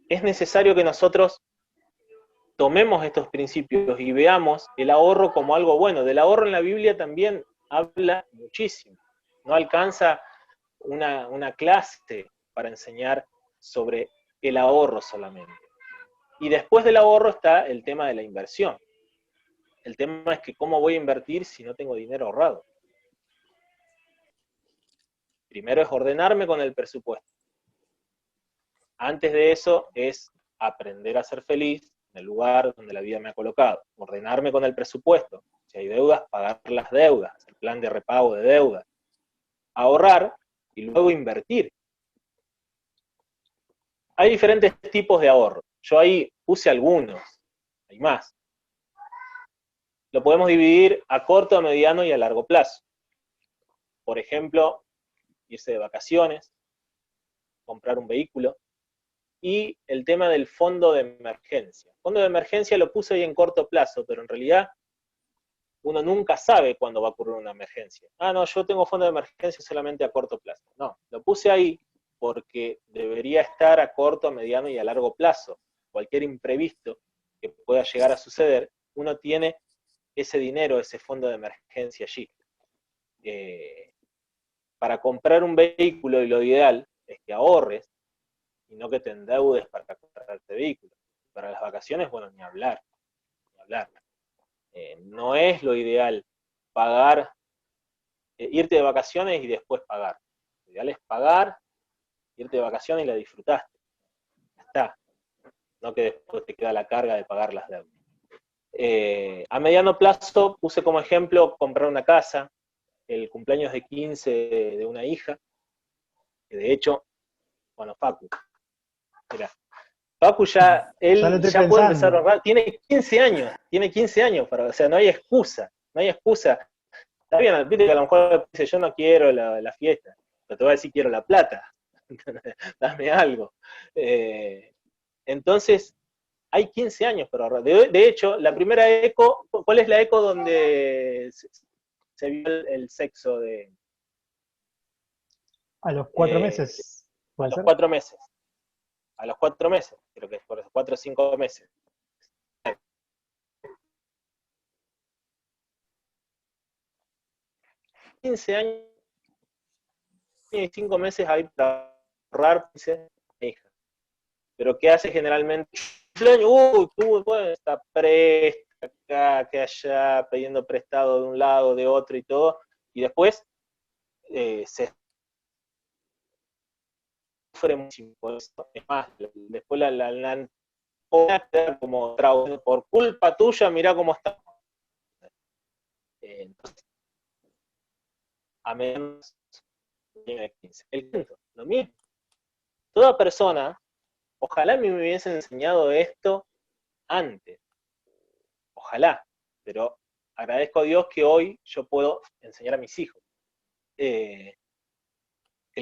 Es necesario que nosotros tomemos estos principios y veamos el ahorro como algo bueno. Del ahorro en la Biblia también habla muchísimo. No alcanza una clase para enseñar sobre el ahorro solamente. Y después del ahorro está el tema de la inversión. El tema es que ¿cómo voy a invertir si no tengo dinero ahorrado? Primero es ordenarme con el presupuesto. Antes de eso es aprender a ser feliz en el lugar donde la vida me ha colocado. Ordenarme con el presupuesto. Si hay deudas, pagar las deudas, el plan de repago de deudas. Ahorrar y luego invertir. Hay diferentes tipos de ahorro. Yo ahí puse algunos, hay más. Lo podemos dividir a corto, a mediano y a largo plazo. Por ejemplo, irse de vacaciones, comprar un vehículo, y el tema del fondo de emergencia. Fondo de emergencia lo puse ahí en corto plazo, pero en realidad uno nunca sabe cuándo va a ocurrir una emergencia. Ah, no, yo tengo fondo de emergencia solamente a corto plazo. No, lo puse ahí porque debería estar a corto, a mediano y a largo plazo. Cualquier imprevisto que pueda llegar a suceder, uno tiene ese dinero, ese fondo de emergencia allí. Para comprar un vehículo, y lo ideal es que ahorres, y no que te endeudes para comprar este vehículo. Para las vacaciones, bueno, ni hablar. Ni hablar. No es lo ideal pagar, irte de vacaciones y después pagar. Lo ideal es pagar, irte de vacaciones y la disfrutaste. Ya está. No que después te queda la carga de pagar las deudas. A mediano plazo puse como ejemplo comprar una casa, el cumpleaños de 15 de una hija, que de hecho, bueno, Facu, mira, Facu él ya puede empezar a ahorrar, tiene 15 años, o sea, no hay excusa. Está bien, viste que a lo mejor dice, yo no quiero la fiesta, pero te voy a decir, quiero la plata, dame algo. Entonces, hay 15 años para ahorrar. De hecho, la primera eco, ¿cuál es la eco donde se vio el sexo de...? A los 4 meses. A los 4 meses. A los 4 meses, creo que es por 4 o 5 meses. $15 años y 5 meses hay para ahorrar, dice mi hija. Pero ¿qué hace generalmente? Tú está presta acá, que allá, pidiendo prestado de un lado, de otro y todo, y después se sufre muchísimo por eso. Es más, después la como trago, por culpa tuya, mirá cómo está. Entonces, a menos de 15. El quinto, lo mismo. Toda persona, ojalá me hubiesen enseñado esto antes. Ojalá, pero agradezco a Dios que hoy yo puedo enseñar a mis hijos. El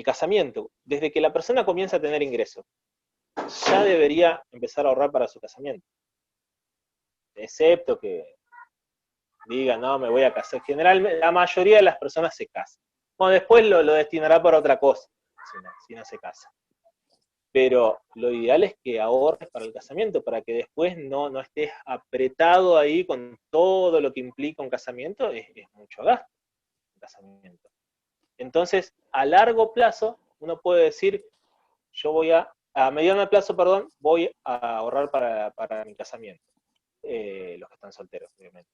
casamiento, desde que la persona comienza a tener ingresos, ya debería empezar a ahorrar para su casamiento. Excepto que diga, no, me voy a casar. Generalmente, la mayoría de las personas se casan. Bueno, después lo destinará para otra cosa, si no se casa. Pero lo ideal es que ahorres para el casamiento, para que después no estés apretado ahí con todo lo que implica un casamiento, es mucho gasto un casamiento. Entonces, a largo plazo, uno puede decir, yo voy a mediano plazo, perdón, voy a ahorrar para mi casamiento. Los que están solteros, obviamente.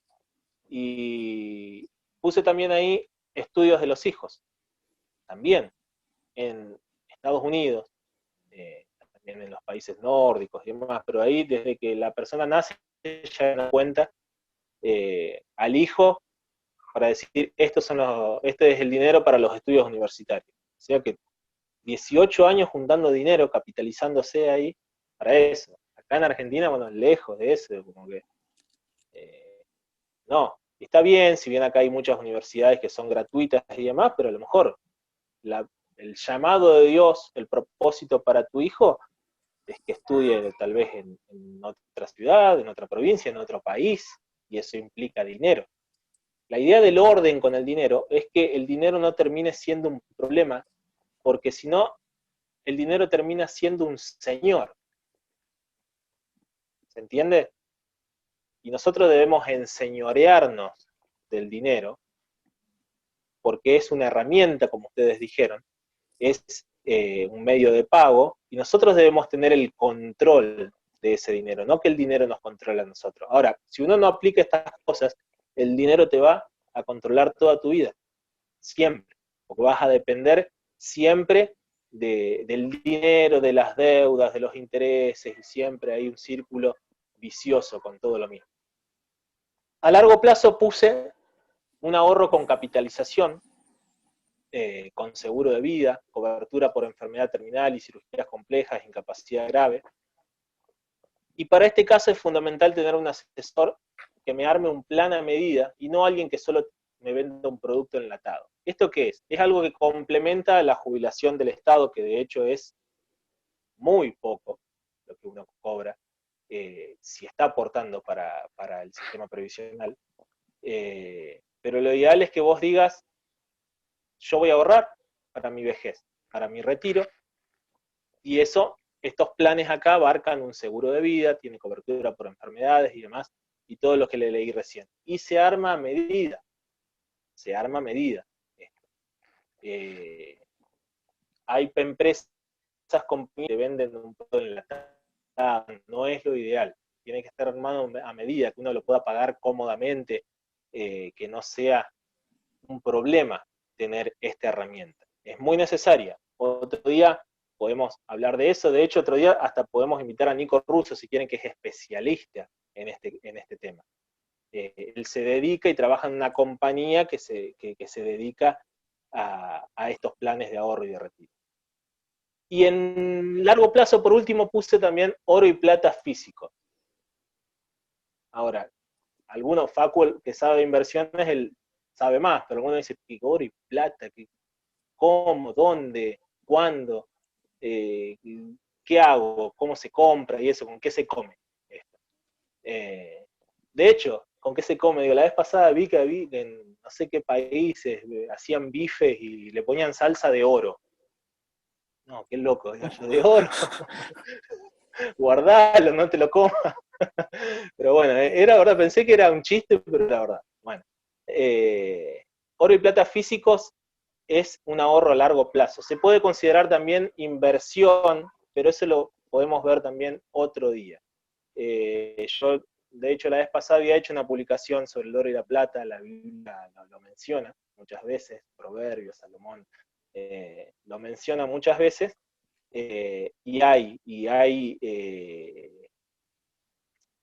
Y puse también ahí estudios de los hijos. También en Estados Unidos, también en los países nórdicos y demás, pero ahí desde que la persona nace ya da cuenta al hijo para decir, este es el dinero para los estudios universitarios. sea que 18 años juntando dinero, capitalizándose ahí, para eso. Acá en Argentina, bueno, lejos de eso, como que, no, está bien, si bien acá hay muchas universidades que son gratuitas y demás, pero a lo mejor el llamado de Dios, el propósito para tu hijo, es que estudie tal vez en otra ciudad, en otra provincia, en otro país, y eso implica dinero. La idea del orden con el dinero es que el dinero no termine siendo un problema, porque si no, el dinero termina siendo un señor. ¿Se entiende? Y nosotros debemos enseñorearnos del dinero, porque es una herramienta, como ustedes dijeron, es un medio de pago, y nosotros debemos tener el control de ese dinero, no que el dinero nos controle a nosotros. Ahora, si uno no aplica estas cosas, el dinero te va a controlar toda tu vida, siempre, porque vas a depender siempre del dinero, de las deudas, de los intereses, y siempre hay un círculo vicioso con todo lo mismo. A largo plazo puse un ahorro con capitalización, con seguro de vida, cobertura por enfermedad terminal y cirugías complejas, incapacidad grave. Y para este caso es fundamental tener un asesor que me arme un plan a medida y no alguien que solo me venda un producto enlatado. ¿Esto qué es? Es algo que complementa la jubilación del Estado, que de hecho es muy poco lo que uno cobra, si está aportando para el sistema previsional. Pero lo ideal es que vos digas, yo voy a ahorrar para mi vejez, para mi retiro, y estos planes acá abarcan un seguro de vida, tiene cobertura por enfermedades y demás, y todo lo que le leí recién. Y se arma a medida, hay empresas, compañías que venden un producto enlatado, no es lo ideal, tiene que estar armado a medida, que uno lo pueda pagar cómodamente, que no sea un problema tener esta herramienta. Es muy necesaria. Otro día podemos hablar de eso, de hecho otro día hasta podemos invitar a Nico Russo, si quieren, que es especialista en este tema. Él se dedica y trabaja en una compañía que se dedica a estos planes de ahorro y de retiro. Y en largo plazo, por último, puse también oro y plata físicos. Ahora, algunos Facu que sabe de inversiones, él sabe más, pero algunos dicen, ¿qué oro y plata? ¿Cómo? ¿Dónde? ¿Cuándo? ¿Qué hago? ¿Cómo se compra? Y eso, ¿con qué se come esto? De hecho, ¿con qué se come? Digo, la vez pasada vi que en no sé qué países hacían bifes y le ponían salsa de oro. No, qué loco, digo yo, de oro. Guardalo, no te lo comas. Pero bueno, era verdad, pensé que era un chiste, pero era verdad. Bueno, oro y plata físicos es un ahorro a largo plazo. Se puede considerar también inversión, pero eso lo podemos ver también otro día. Yo, de hecho, la vez pasada había hecho una publicación sobre el oro y la plata, la Biblia lo menciona muchas veces, Proverbios, Salomón, lo menciona muchas veces, y hay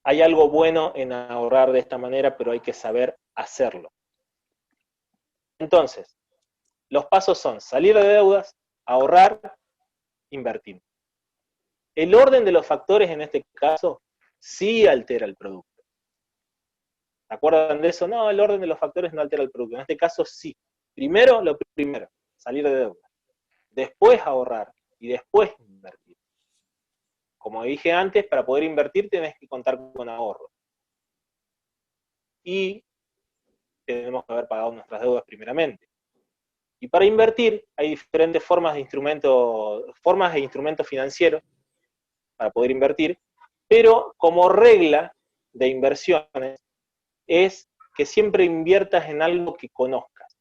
algo bueno en ahorrar de esta manera, pero hay que saber hacerlo. Entonces, los pasos son salir de deudas, ahorrar, invertir. El orden de los factores en este caso sí altera el producto. ¿Se acuerdan de eso? No, el orden de los factores no altera el producto. En este caso sí. Primero, lo primero, salir de deudas. Después ahorrar y después invertir. Como dije antes, para poder invertir tenés que contar con ahorro. Y tenemos que haber pagado nuestras deudas primeramente. Y para invertir hay diferentes formas e instrumentos financieros para poder invertir, pero como regla de inversiones es que siempre inviertas en algo que conozcas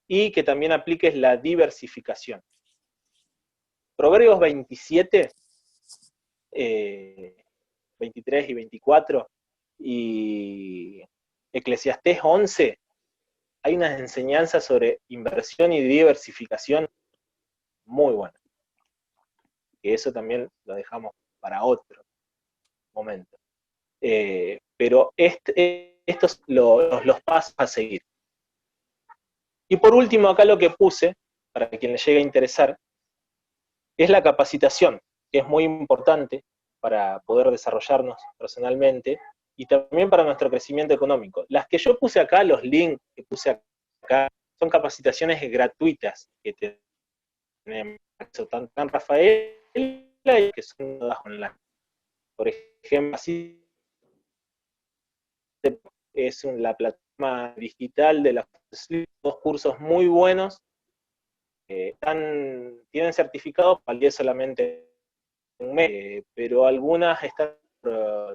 y que también apliques la diversificación. Proverbios 27, 23 y 24 y Eclesiastés 11, hay unas enseñanzas sobre inversión y diversificación muy buenas. Que eso también lo dejamos para otro momento. Pero estos son los pasos a seguir. Y por último, acá lo que puse para quien le llegue a interesar, es la capacitación, que es muy importante para poder desarrollarnos personalmente y también para nuestro crecimiento económico. Las que yo puse acá, los links que puse acá, son capacitaciones gratuitas que tenemos tanto en Rafaela y que son todas online. Por ejemplo, así es la plataforma digital de la dos cursos muy buenos, tienen certificado, valía solamente un mes, pero algunas están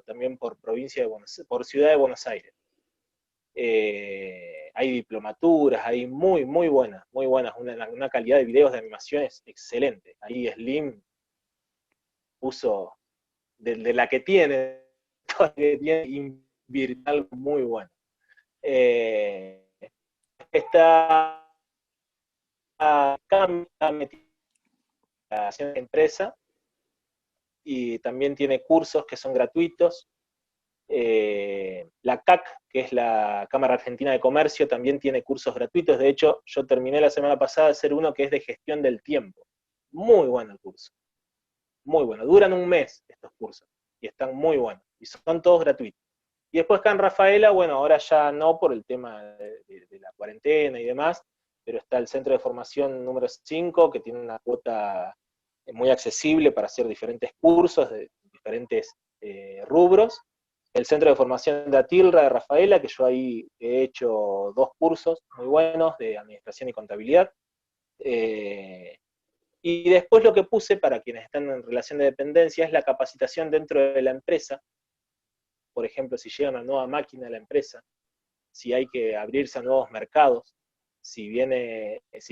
también por provincia de por ciudad de Buenos Aires. Hay diplomaturas, hay muy buenas, una calidad de videos de animaciones excelente. Ahí Slim puso de la que tiene invirtió algo muy bueno. Está metida en la empresa y también tiene cursos que son gratuitos. La CAC, que es la Cámara Argentina de Comercio, también tiene cursos gratuitos. De hecho, yo terminé la semana pasada de hacer uno que es de gestión del tiempo. Muy bueno el curso. Muy bueno. Duran un mes estos cursos y están muy buenos. Y son todos gratuitos. Y después acá en Rafaela, bueno, ahora ya no por el tema de la cuarentena y demás, pero está el Centro de Formación número 5, que tiene una cuota muy accesible para hacer diferentes cursos de diferentes rubros. El Centro de Formación de Atilra de Rafaela, que yo ahí he hecho 2 cursos muy buenos de Administración y Contabilidad. Y después lo que puse para quienes están en relación de dependencia es la capacitación dentro de la empresa. Por ejemplo, si llega una nueva máquina a la empresa, si hay que abrirse a nuevos mercados, si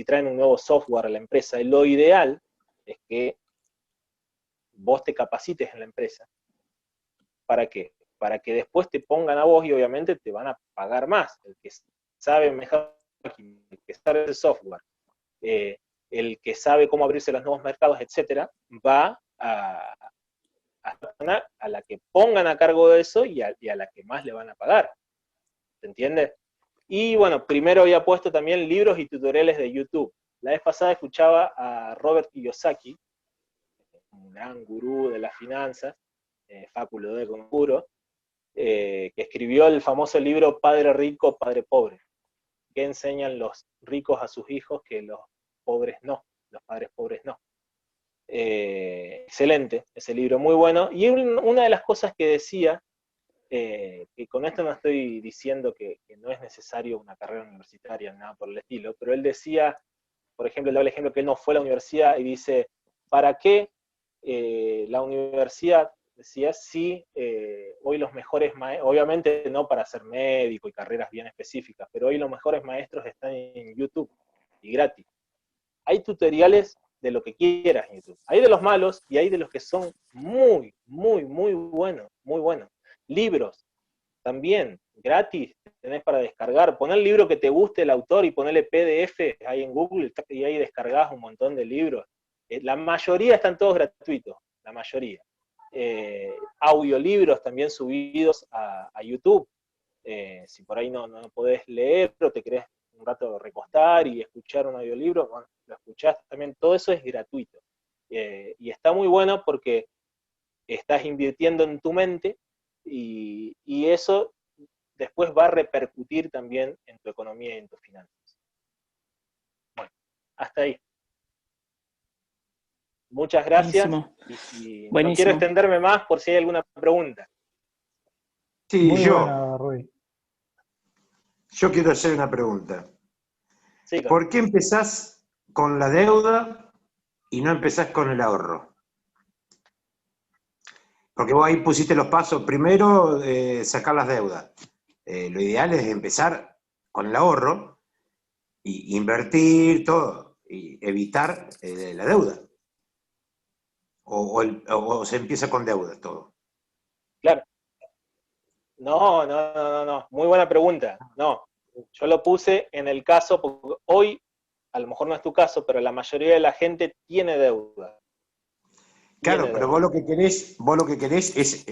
traen un nuevo software a la empresa, lo ideal es que vos te capacites en la empresa. ¿Para qué? Para que después te pongan a vos y obviamente te van a pagar más. El que sabe mejor, el que sabe el software, el que sabe cómo abrirse los nuevos mercados, etcétera, va a la que pongan a cargo de eso y a la que más le van a pagar. ¿Se entiende? Y bueno, primero había puesto también libros y tutoriales de YouTube. La vez pasada escuchaba a Robert Kiyosaki, un gran gurú de las finanzas, Facu lo de Conjuro, que escribió el famoso libro Padre Rico, Padre Pobre, que enseñan los ricos a sus hijos que los pobres no, los padres pobres no. Excelente, ese libro muy bueno. Y una de las cosas que decía, que con esto no estoy diciendo que no es necesario una carrera universitaria, nada por el estilo, pero él decía, por ejemplo, le da el ejemplo que él no fue a la universidad y dice, ¿para qué la universidad? Decía, sí, hoy los mejores maestros, obviamente no para ser médico y carreras bien específicas, pero hoy los mejores maestros están en YouTube y gratis. Hay tutoriales de lo que quieras en YouTube. Hay de los malos y hay de los que son muy buenos, muy buenos. Libros, también, gratis, tenés para descargar. Poné el libro que te guste el autor y ponele PDF ahí en Google y ahí descargás un montón de libros. La mayoría están todos gratuitos, la mayoría. Audiolibros también subidos a YouTube. Si por ahí no podés leer o te querés un rato recostar y escuchar un audiolibro, bueno, lo escuchás también, todo eso es gratuito. Y está muy bueno porque estás invirtiendo en tu mente y eso después va a repercutir también en tu economía y en tus finanzas. Bueno, hasta ahí. Muchas gracias. Buenísimo. Y si no Buenísimo. quiero extenderme más por si hay alguna pregunta. Sí, Muy buena, Rui. yo quiero hacer una pregunta. Sí, ¿Por qué empezás con la deuda y no empezás con el ahorro? Porque vos ahí pusiste los pasos. Primero, sacar las deudas. Lo ideal es empezar con el ahorro y invertir todo y evitar la deuda. O se empieza con deuda todo. claro. No. Muy buena pregunta. No, yo lo puse en el caso, porque hoy, a lo mejor no es tu caso, pero la mayoría de la gente tiene deuda. Claro, pero vos lo que querés es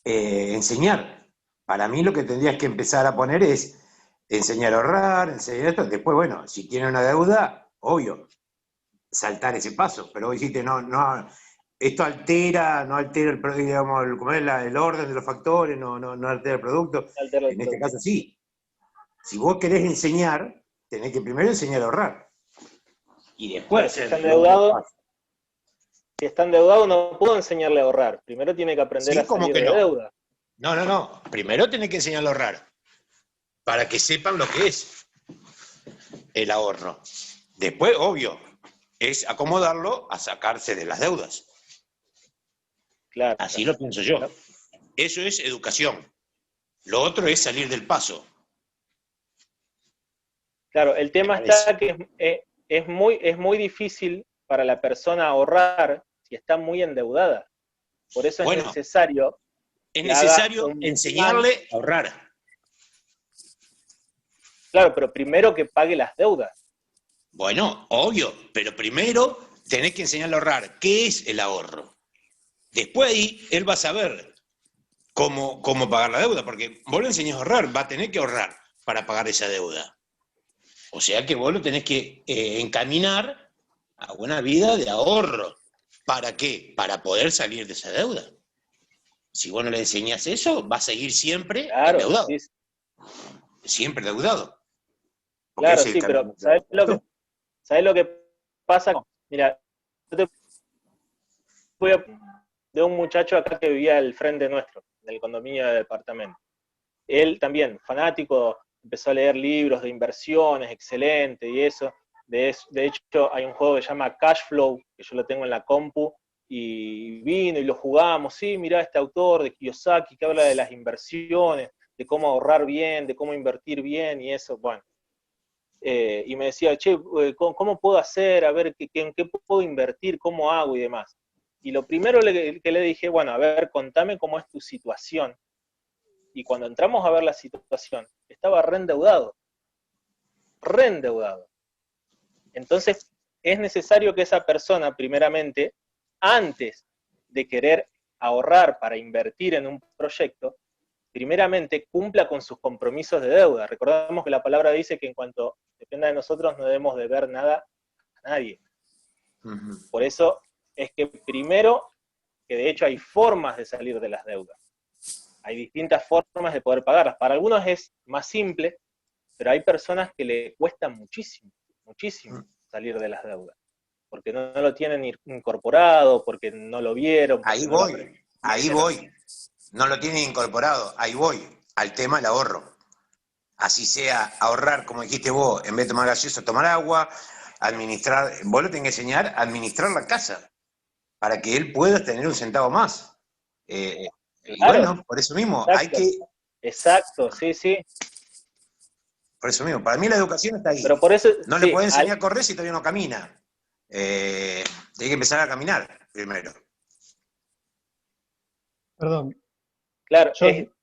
enseñar. Para mí lo que tendrías que empezar a poner es enseñar a ahorrar, enseñar esto. Después, bueno, si tiene una deuda, obvio, saltar ese paso. Pero vos dijiste, no, esto no altera digamos, como es el orden de los factores, no altera el producto. Altera el En este producto. caso sí. Si vos querés enseñar, tenés que primero enseñar a ahorrar. Y después Pero si hacer está los otros endeudado, pasos. si está endeudado no puedo enseñarle a ahorrar. Primero tiene que aprender Sí, a como salir que de no. deuda. No. Primero tenés que enseñarlo a ahorrar. Para que sepan lo que es el ahorro. Después, obvio, es acomodarlo a sacarse de las deudas. Claro. Así lo pienso yo. Eso es educación. Lo otro es salir del paso. Claro, el tema Me parece. está que es muy difícil para la persona ahorrar si está muy endeudada. Por eso es Bueno, necesario es que haga necesario un plan. enseñarle a ahorrar. Claro, pero primero que pague las deudas. Bueno, obvio, pero primero tenés que enseñarle a ahorrar. ¿Qué es el ahorro? Después ahí él va a saber cómo pagar la deuda, porque vos lo enseñás a ahorrar, va a tener que ahorrar para pagar esa deuda. O sea que vos lo tenés que encaminar a una vida de ahorro. ¿Para qué? Para poder salir de esa deuda. Si vos no le enseñás eso, va a seguir siempre Claro, endeudado. sí, Siempre endeudado. Porque claro, ese es sí, el pero camino. ¿sabés lo que pasa? Mira, yo te voy a de un muchacho acá que vivía al frente nuestro, del condominio de departamento. Él también, fanático, empezó a leer libros de inversiones, excelente, y eso. De hecho, hay un juego que se llama Cash Flow, que yo lo tengo en la compu, y vino y lo jugamos. Sí, mirá este autor de Kiyosaki que habla de las inversiones, de cómo ahorrar bien, de cómo invertir bien, y eso, bueno. Y me decía, che, ¿cómo puedo hacer? A ver, ¿en qué puedo invertir? ¿Cómo hago? Y demás. Y lo primero que le dije, bueno, a ver, contame cómo es tu situación. Y cuando entramos a ver la situación, estaba reendeudado. Entonces, es necesario que esa persona, primeramente, antes de querer ahorrar para invertir en un proyecto, primeramente cumpla con sus compromisos de deuda. Recordamos que la palabra dice que en cuanto dependa de nosotros no debemos deber nada a nadie. Por eso es que primero, que de hecho hay formas de salir de las deudas. Hay distintas formas de poder pagarlas. Para algunos es más simple, pero hay personas que le cuesta muchísimo salir de las deudas. Porque no lo tienen incorporado, porque no lo vieron. Ahí voy. No lo tienen incorporado, ahí voy, al tema del ahorro. Así sea ahorrar, como dijiste vos, en vez de tomar gaseosa, tomar agua, administrar, vos lo tenés que enseñar a administrar la casa, para que él pueda tener un centavo más. Y Claro, bueno, por eso mismo, exacto, hay que... Exacto, sí. Por eso mismo, para mí la educación está ahí. Pero por eso, No le puedes enseñar a correr si todavía no camina. Tiene que empezar a caminar primero. Perdón. Claro,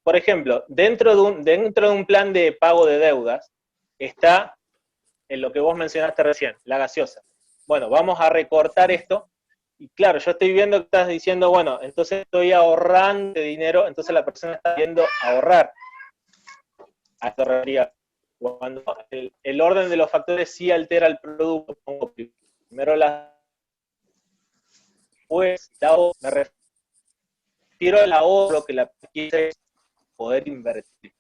por ejemplo, dentro de un plan de pago de deudas está en lo que vos mencionaste recién, la gaseosa. Bueno, vamos a recortar esto. Y claro, yo estoy viendo que estás diciendo, bueno, entonces estoy ahorrando dinero, entonces la persona está viendo ahorrar. A esto realidad. Cuando el orden de los factores sí altera el producto, pongo primero pues me refiero al ahorro que la quiere poder invertir,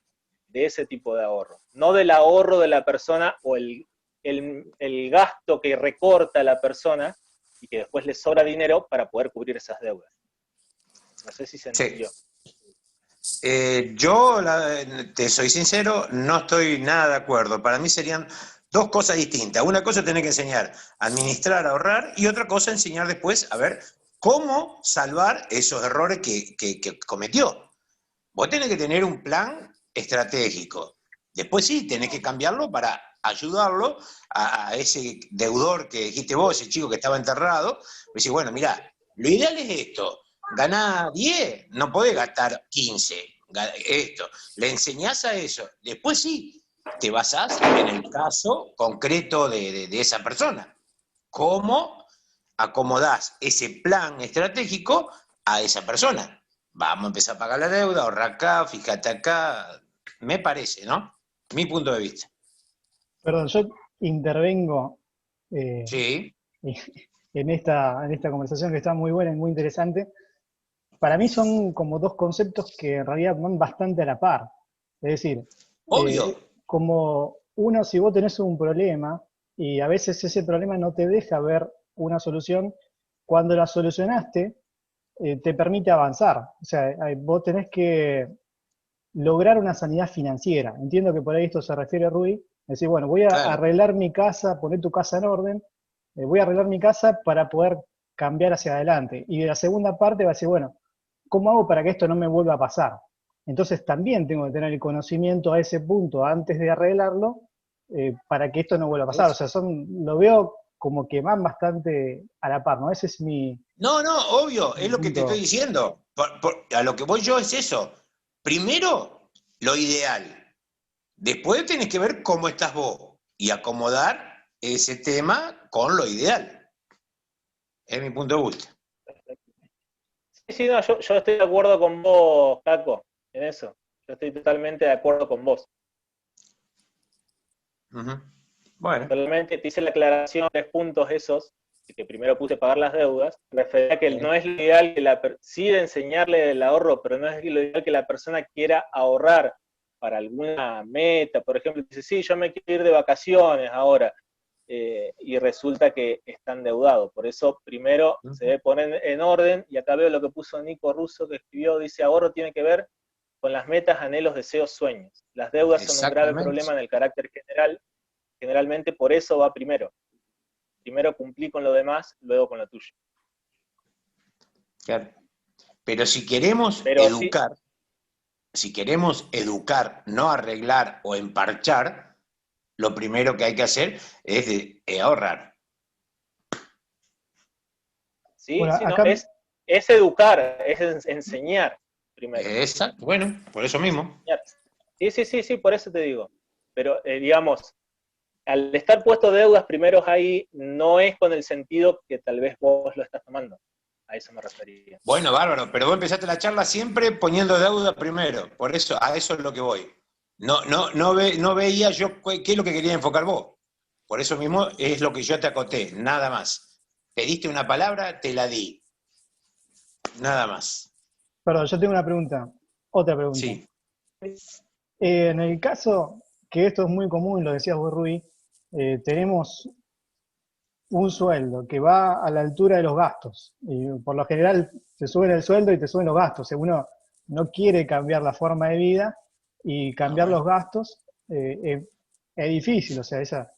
de ese tipo de ahorro, no del ahorro de la persona o el gasto que recorta la persona y que después le sobra dinero para poder cubrir esas deudas. No sé si se entendió. Yo, te soy sincero, no estoy nada de acuerdo. Para mí serían dos cosas distintas. Una cosa es tener que enseñar a administrar, a ahorrar, y otra cosa enseñar después a ver cómo salvar esos errores que cometió. Vos tenés que tener un plan estratégico. Después sí, tenés que cambiarlo para ayudarlo a ese deudor que dijiste vos, ese chico que estaba enterrado. Decís, bueno, mirá, lo ideal es esto. Ganás 10, no podés gastar 15. Esto, le enseñás a eso. Después sí, te basás en el caso concreto de esa persona. ¿Cómo acomodás ese plan estratégico a esa persona? Vamos a empezar a pagar la deuda, ahorrar acá, fíjate acá. Me parece, ¿no? Mi punto de vista. Perdón, yo intervengo Sí, en esta conversación que está muy buena y muy interesante. Para mí son como dos conceptos que en realidad van bastante a la par. Es decir, obvio. como uno, si vos tenés un problema y a veces ese problema no te deja ver una solución, cuando la solucionaste, te permite avanzar. O sea, vos tenés que lograr una sanidad financiera. Entiendo que por ahí esto se refiere a Rui. Decir, bueno, voy a Claro. arreglar mi casa, poner tu casa en orden, voy a arreglar mi casa para poder cambiar hacia adelante. Y la segunda parte va a decir, bueno, ¿cómo hago para que esto no me vuelva a pasar? Entonces también tengo que tener el conocimiento a ese punto antes de arreglarlo para que esto no vuelva a pasar. O sea, lo veo como que van bastante a la par, ¿no? Ese es No, obvio, mi es lo que te estoy punto. diciendo. A lo que voy yo es eso. Primero, lo ideal. Después tenés que ver cómo estás vos y acomodar ese tema con lo ideal. Es mi punto de vista. Sí, sí, no, yo estoy de acuerdo con vos, Caco, en eso. Yo estoy totalmente de acuerdo con vos. Ujú. Bueno, Solamente te hice la aclaración, 3 puntos esos, que primero puse pagar las deudas, refería a que no es lo ideal que sí de enseñarle el ahorro, pero no es lo ideal que la persona quiera ahorrar para alguna meta. Por ejemplo, dice, sí, yo me quiero ir de vacaciones ahora, y resulta que está endeudado. Por eso primero se debe poner en orden, y acá veo lo que puso Nico Russo, que escribió, dice, ahorro tiene que ver con las metas, anhelos, deseos, sueños. Las deudas son un grave exactamente. problema en el carácter general. Generalmente por eso va primero. Primero cumplí con lo demás, luego con lo tuyo. Claro. Pero Pero sí, si queremos educar, no arreglar o emparchar, lo primero que hay que hacer es ahorrar. sí, Bueno, sí, no, acá es educar, es enseñar primero. Exacto, bueno, por eso mismo. Enseñar. Sí, por eso te digo. Pero, digamos, al estar puesto deudas primeros ahí, no es con el sentido que tal vez vos lo estás tomando. A eso me refería. Bueno, bárbaro, pero vos empezaste la charla siempre poniendo deuda primero, por eso, a eso es lo que voy. No veía yo qué es lo que quería enfocar vos. Por eso mismo es lo que yo te acoté, nada más. Pediste una palabra, te la di. Nada más. Perdón, yo tengo una pregunta, otra pregunta. Sí. En el caso, que esto es muy común, lo decías vos, Rui, tenemos un sueldo que va a la altura de los gastos. Y por lo general te suben el sueldo y te suben los gastos. Si uno no quiere cambiar la forma de vida y cambiar Bueno, los gastos, es difícil. O sea,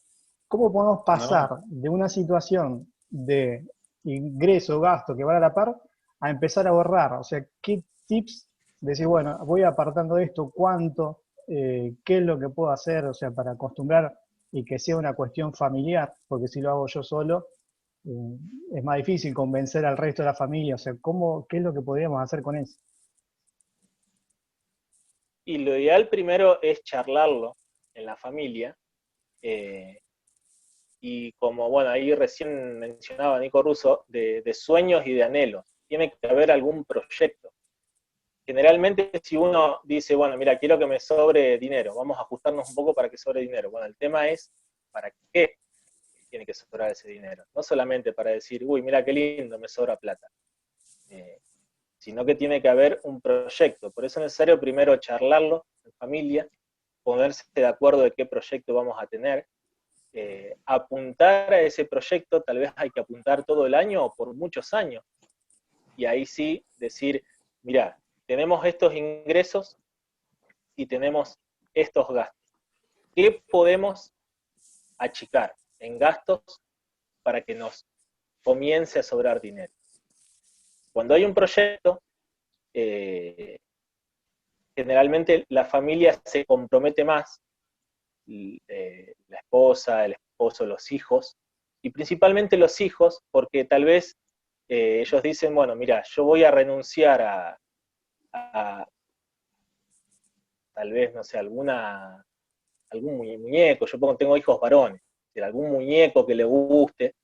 ¿cómo podemos pasar no. de una situación de ingreso, gasto que va a la par, a empezar a ahorrar? O sea, ¿qué tips? Decir, bueno, voy apartando esto, cuánto, qué es lo que puedo hacer, o sea, para acostumbrar y que sea una cuestión familiar, porque si lo hago yo solo, eh, es más difícil convencer al resto de la familia. O sea, ¿qué es lo que podríamos hacer con eso? Y lo ideal primero es charlarlo en la familia. eh, y como, bueno, ahí recién mencionaba Nico Russo, de sueños y de anhelos. Tiene que haber algún proyecto. Generalmente si uno dice, bueno, mira, quiero que me sobre dinero, vamos a ajustarnos un poco para que sobre dinero. Bueno, el tema es, ¿para qué tiene que sobrar ese dinero? No solamente para decir, uy, mira qué lindo, me sobra plata. Sino que tiene que haber un proyecto. Por eso es necesario primero charlarlo en familia, ponerse de acuerdo de qué proyecto vamos a tener, apuntar a ese proyecto, tal vez hay que apuntar todo el año o por muchos años. Y ahí sí decir, mira, tenemos estos ingresos y tenemos estos gastos. ¿Qué podemos achicar en gastos para que nos comience a sobrar dinero? Cuando hay un proyecto, generalmente la familia se compromete más, la esposa, el esposo, los hijos, y principalmente los hijos, porque tal vez ellos dicen, bueno, mira, yo voy a renunciar a tal vez, no sé, algún muñeco, tengo hijos varones, algún muñeco que le guste,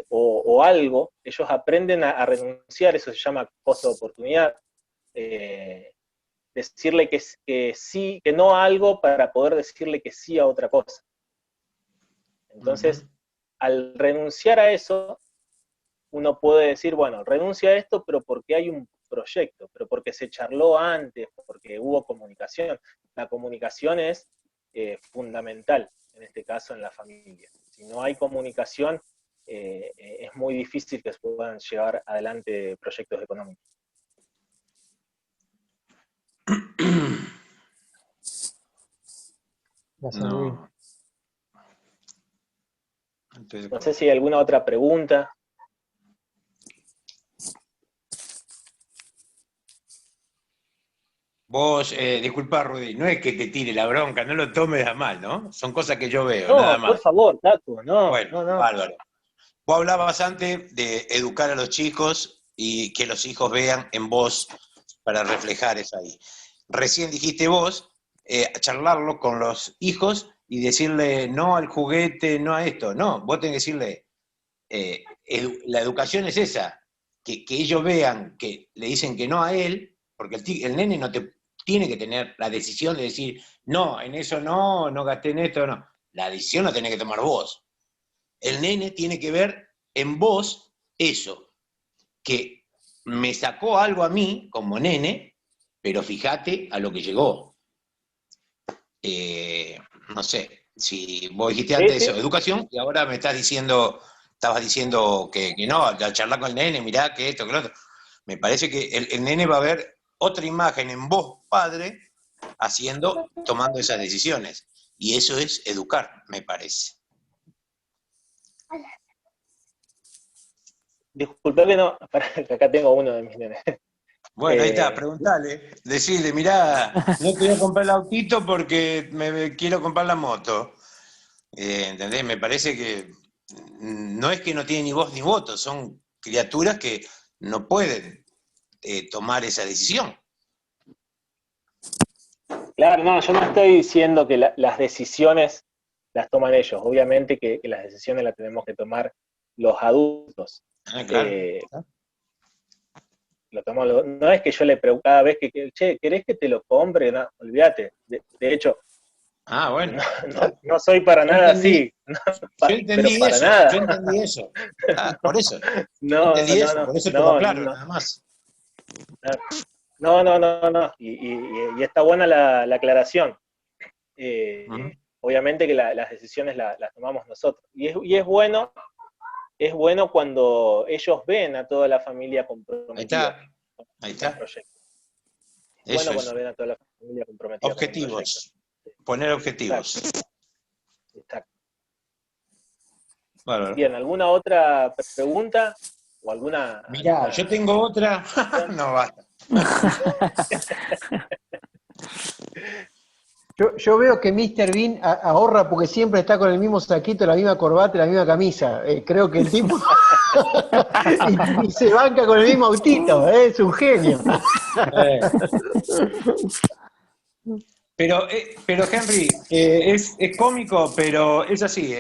o algo, ellos aprenden a renunciar, eso se llama costo de oportunidad, decirle que sí, que no a algo para poder decirle que sí a otra cosa. Entonces, al renunciar a eso, uno puede decir, bueno, renuncia a esto, pero porque hay un proyecto, pero porque se charló antes, porque hubo comunicación. La comunicación es fundamental, en este caso en la familia. Si no hay comunicación, es muy difícil que se puedan llevar adelante proyectos económicos. Gracias, Luis. No sé si hay alguna otra pregunta. Vos, disculpa, Rudy, no es que te tire la bronca, no lo tomes a mal, ¿no? Son cosas que yo veo, nada No, más. por favor, Tato, no, Bueno, no. bárbaro. Vos hablabas antes de educar a los chicos y que los hijos vean en vos para reflejar eso ahí. Recién dijiste vos, charlarlo con los hijos y decirle no al juguete, no a esto. No, vos tenés que decirle, la educación es esa, que ellos vean que le dicen que no a él, porque el nene no te tiene que tener la decisión de decir, no, en eso no, no gasté en esto, no. La decisión la tenés que tomar vos. El nene tiene que ver en vos eso, que me sacó algo a mí como nene, pero fíjate a lo que llegó. No sé, si vos dijiste antes Sí. eso, educación, y ahora me estás diciendo, estabas diciendo que no, al charlar con el nene, mirá que esto, que lo otro. Me parece que el nene va a ver otra imagen en vos, padre, tomando esas decisiones. Y eso es educar, me parece. Disculpame, no, que acá tengo uno de mis nenes. Bueno, ahí está, preguntale, decirle, mirá, no te voy a comprar el autito porque me quiero comprar la moto. ¿Entendés? Me parece que no es que no tienen ni voz ni voto, son criaturas que no pueden tomar esa decisión. Claro, no, yo no estoy diciendo que las decisiones las toman ellos. Obviamente que las decisiones las tenemos que tomar los adultos. Claro. No es que yo le pregunto cada vez che, ¿querés que te lo compre? No, olvídate. De hecho, Bueno. no soy para nada así. Yo entendí pero para eso, nada. yo entendí eso. Por eso. No, entendí eso, por eso te lo aclaro, nada más. No. Y está buena la aclaración. Obviamente que las decisiones las tomamos nosotros. Y es bueno cuando ellos ven a toda la familia comprometida. Ahí está. Es bueno cuando ven a toda la familia comprometida. Objetivos. Poner objetivos. Exacto. Bueno. Bien, ¿alguna otra pregunta? ¿O alguna? Mirá, yo tengo otra. No, basta. Yo veo que Mr. Bean ahorra porque siempre está con el mismo saquito, la misma corbata y la misma camisa. Creo que el tipo... y se banca con el mismo autito, es un genio. Pero Henry, es cómico, pero es así,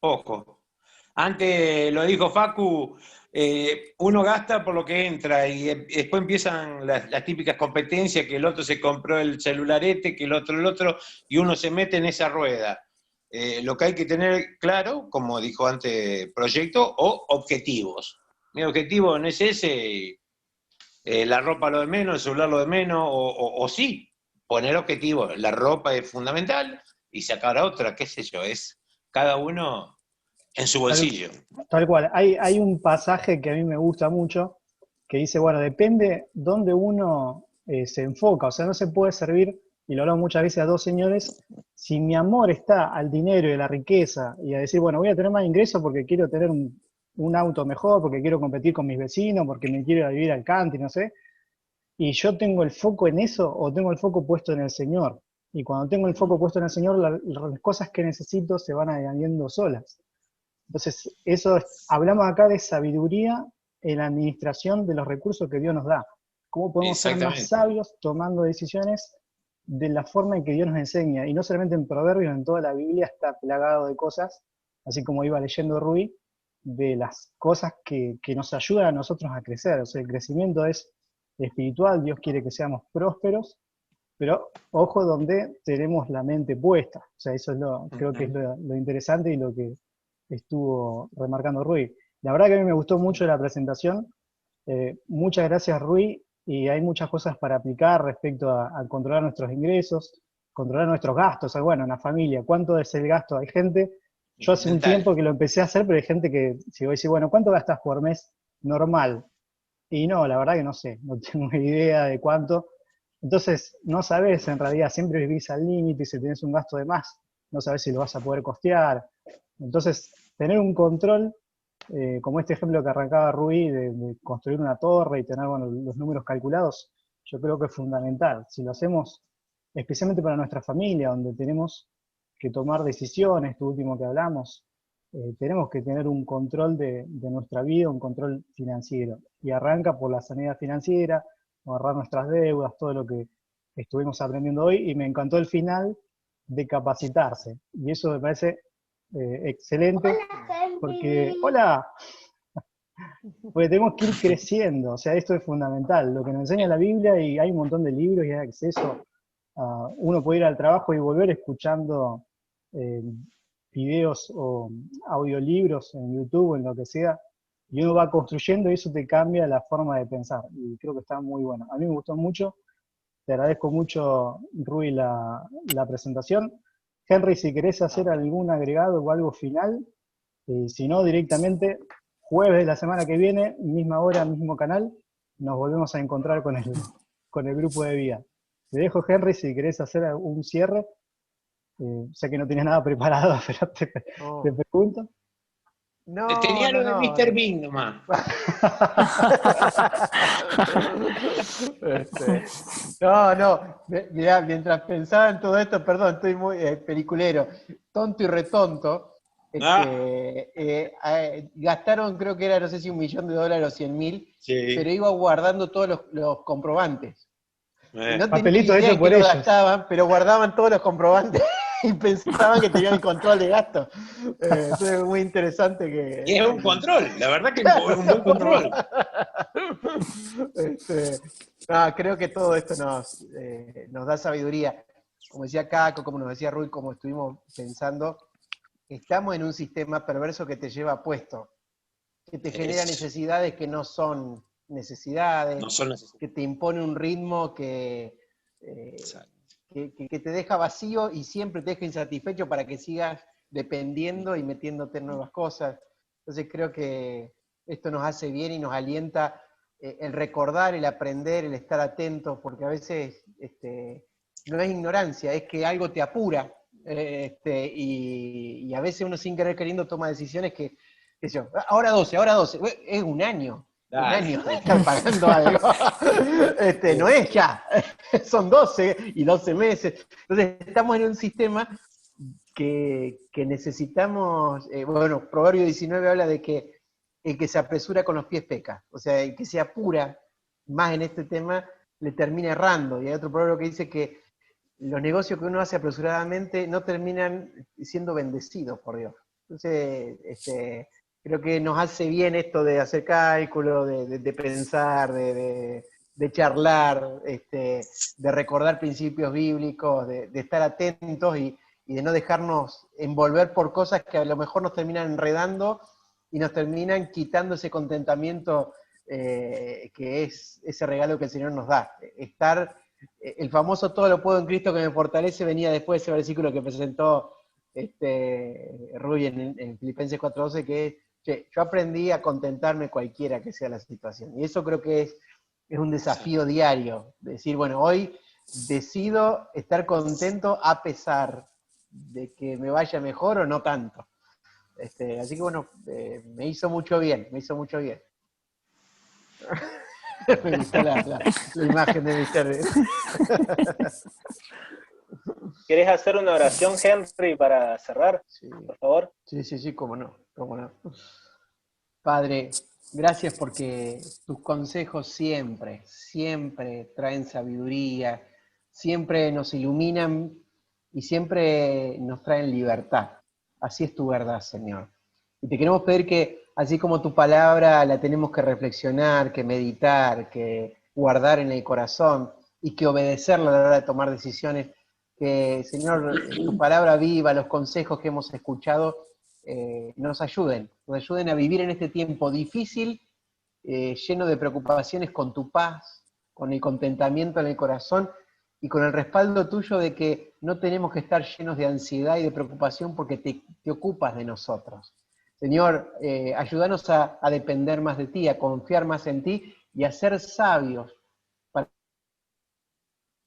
Ojo. Antes lo dijo Facu, uno gasta por lo que entra y después empiezan las típicas competencias, que el otro se compró el celularete, que el otro, y uno se mete en esa rueda. Lo que hay que tener claro, como dijo antes, proyecto o objetivos. Mi objetivo no es ese, la ropa lo de menos, el celular lo de menos, o sí, poner objetivos. La ropa es fundamental y sacar otra, qué sé yo, es cada uno en su bolsillo. Tal cual. Hay un pasaje que a mí me gusta mucho, que dice, bueno, depende dónde uno se enfoca. O sea, no se puede servir, y lo hablo muchas veces a dos señores, si mi amor está al dinero y a la riqueza, y a decir, bueno, voy a tener más ingresos porque quiero tener un auto mejor, porque quiero competir con mis vecinos, porque me quiero ir a vivir al country, no sé, y yo tengo el foco en eso o tengo el foco puesto en el Señor. Y cuando tengo el foco puesto en el Señor, las cosas que necesito se van añadiendo solas. Entonces, hablamos acá de sabiduría en la administración de los recursos que Dios nos da. ¿Cómo podemos ser más sabios tomando decisiones de la forma en que Dios nos enseña? Y no solamente en Proverbios, en toda la Biblia está plagado de cosas, así como iba leyendo Rui, de las cosas que nos ayudan a nosotros a crecer. O sea, el crecimiento es espiritual, Dios quiere que seamos prósperos, pero ojo donde tenemos la mente puesta. O sea, eso es creo que es lo interesante y lo que estuvo remarcando Rui. La verdad que a mí me gustó mucho la presentación. Muchas gracias, Rui, y hay muchas cosas para aplicar respecto a controlar nuestros ingresos, controlar nuestros gastos. O sea, bueno, en la familia, ¿cuánto es el gasto? Hay gente, yo hace un tiempo que lo empecé a hacer, pero hay gente que, si voy a decir, bueno, ¿cuánto gastas por mes normal? Y no, la verdad que no sé, no tengo idea de cuánto. Entonces, no sabes, en realidad, siempre vivís al límite y si tenés un gasto de más, no sabes si lo vas a poder costear. Entonces, tener un control, como este ejemplo que arrancaba Rui, de construir una torre y tener, bueno, los números calculados, yo creo que es fundamental. Si lo hacemos, especialmente para nuestra familia, donde tenemos que tomar decisiones, esto último que hablamos, tenemos que tener un control de nuestra vida, un control financiero. Y arranca por la sanidad financiera, ahorrar nuestras deudas, todo lo que estuvimos aprendiendo hoy, y me encantó el final de capacitarse. Y eso me parece excelente, porque, ¡hola! Porque tenemos que ir creciendo, o sea, esto es fundamental. Lo que nos enseña la Biblia, y hay un montón de libros y hay acceso, uno puede ir al trabajo y volver escuchando videos o audiolibros en YouTube o en lo que sea, y uno va construyendo y eso te cambia la forma de pensar, y creo que está muy bueno. A mí me gustó mucho, te agradezco mucho, Rui, la presentación. Henry, si querés hacer algún agregado o algo final, si no, directamente, jueves de la semana que viene, misma hora, mismo canal, nos volvemos a encontrar con el grupo de vida. Te dejo, Henry, si querés hacer un cierre. Sé que no tienes nada preparado, pero te pregunto. No, Tenía lo de no. Mr. Bean nomás. No. Mirá, mientras pensaba en todo esto, perdón, estoy muy peliculero, tonto y retonto. Gastaron, creo que era, no sé si $1 millón o 100.000, Sí. pero iba guardando todos los comprobantes. Y no Papelito tenían idea hecho por que lo ellos. gastaban, pero guardaban todos los comprobantes y pensaban que tenían el control de gasto. Entonces es muy interesante que... Y es un control, la verdad que Claro, es un buen control. Creo que todo esto nos da sabiduría. Como decía Caco, como nos decía Rui, como estuvimos pensando, estamos en un sistema perverso que te lleva puesto, que te genera necesidades que no son necesidades, que te impone un ritmo que te deja vacío y siempre te deja insatisfecho para que sigas dependiendo y metiéndote en nuevas cosas. Entonces creo que esto nos hace bien y nos alienta el recordar, el aprender, el estar atentos, porque a veces no es ignorancia, es que algo te apura, y a veces uno sin querer queriendo toma decisiones que ahora 12, es un año. Un año de estar pagando algo. No es ya, son 12 y 12 meses. Entonces estamos en un sistema que necesitamos, Proverbio 19 habla de que el que se apresura con los pies peca. O sea, el que se apura más en este tema le termina errando. Y hay otro proverbio que dice que los negocios que uno hace apresuradamente no terminan siendo bendecidos por Dios. Entonces, creo que nos hace bien esto de hacer cálculo, de pensar, de charlar, de recordar principios bíblicos, de estar atentos y de no dejarnos envolver por cosas que a lo mejor nos terminan enredando y nos terminan quitando ese contentamiento que es ese regalo que el Señor nos da. El famoso todo lo puedo en Cristo que me fortalece venía después de ese versículo que presentó Rui en Filipenses 4:12, que es: yo aprendí a contentarme cualquiera que sea la situación. Y eso creo que es un desafío diario. Decir, bueno, hoy decido estar contento a pesar de que me vaya mejor o no tanto. Así que bueno, me hizo mucho bien. Me gustó la imagen de Mr. ¿Querés hacer una oración, Henry, para cerrar? Sí. Por favor. Sí, cómo no. Padre, gracias porque tus consejos siempre traen sabiduría, siempre nos iluminan y siempre nos traen libertad. Así es tu verdad, Señor. Y te queremos pedir que, así como tu palabra la tenemos que reflexionar, que meditar, que guardar en el corazón y que obedecerla a la hora de tomar decisiones. Que, Señor, tu palabra viva, los consejos que hemos escuchado, nos ayuden a vivir en este tiempo difícil, lleno de preocupaciones, con tu paz, con el contentamiento en el corazón y con el respaldo tuyo de que no tenemos que estar llenos de ansiedad y de preocupación porque te ocupas de nosotros. Señor, ayúdanos a depender más de ti, a confiar más en ti y a ser sabios para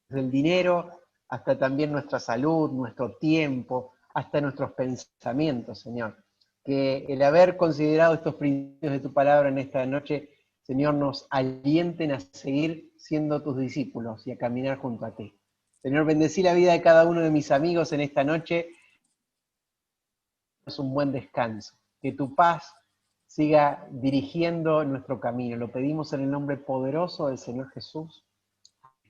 el dinero, hasta también nuestra salud, nuestro tiempo, hasta nuestros pensamientos, Señor. Que el haber considerado estos principios de tu palabra en esta noche, Señor, nos alienten a seguir siendo tus discípulos y a caminar junto a ti. Señor, bendecí la vida de cada uno de mis amigos en esta noche. Es un buen descanso. Que tu paz siga dirigiendo nuestro camino. Lo pedimos en el nombre poderoso del Señor Jesús.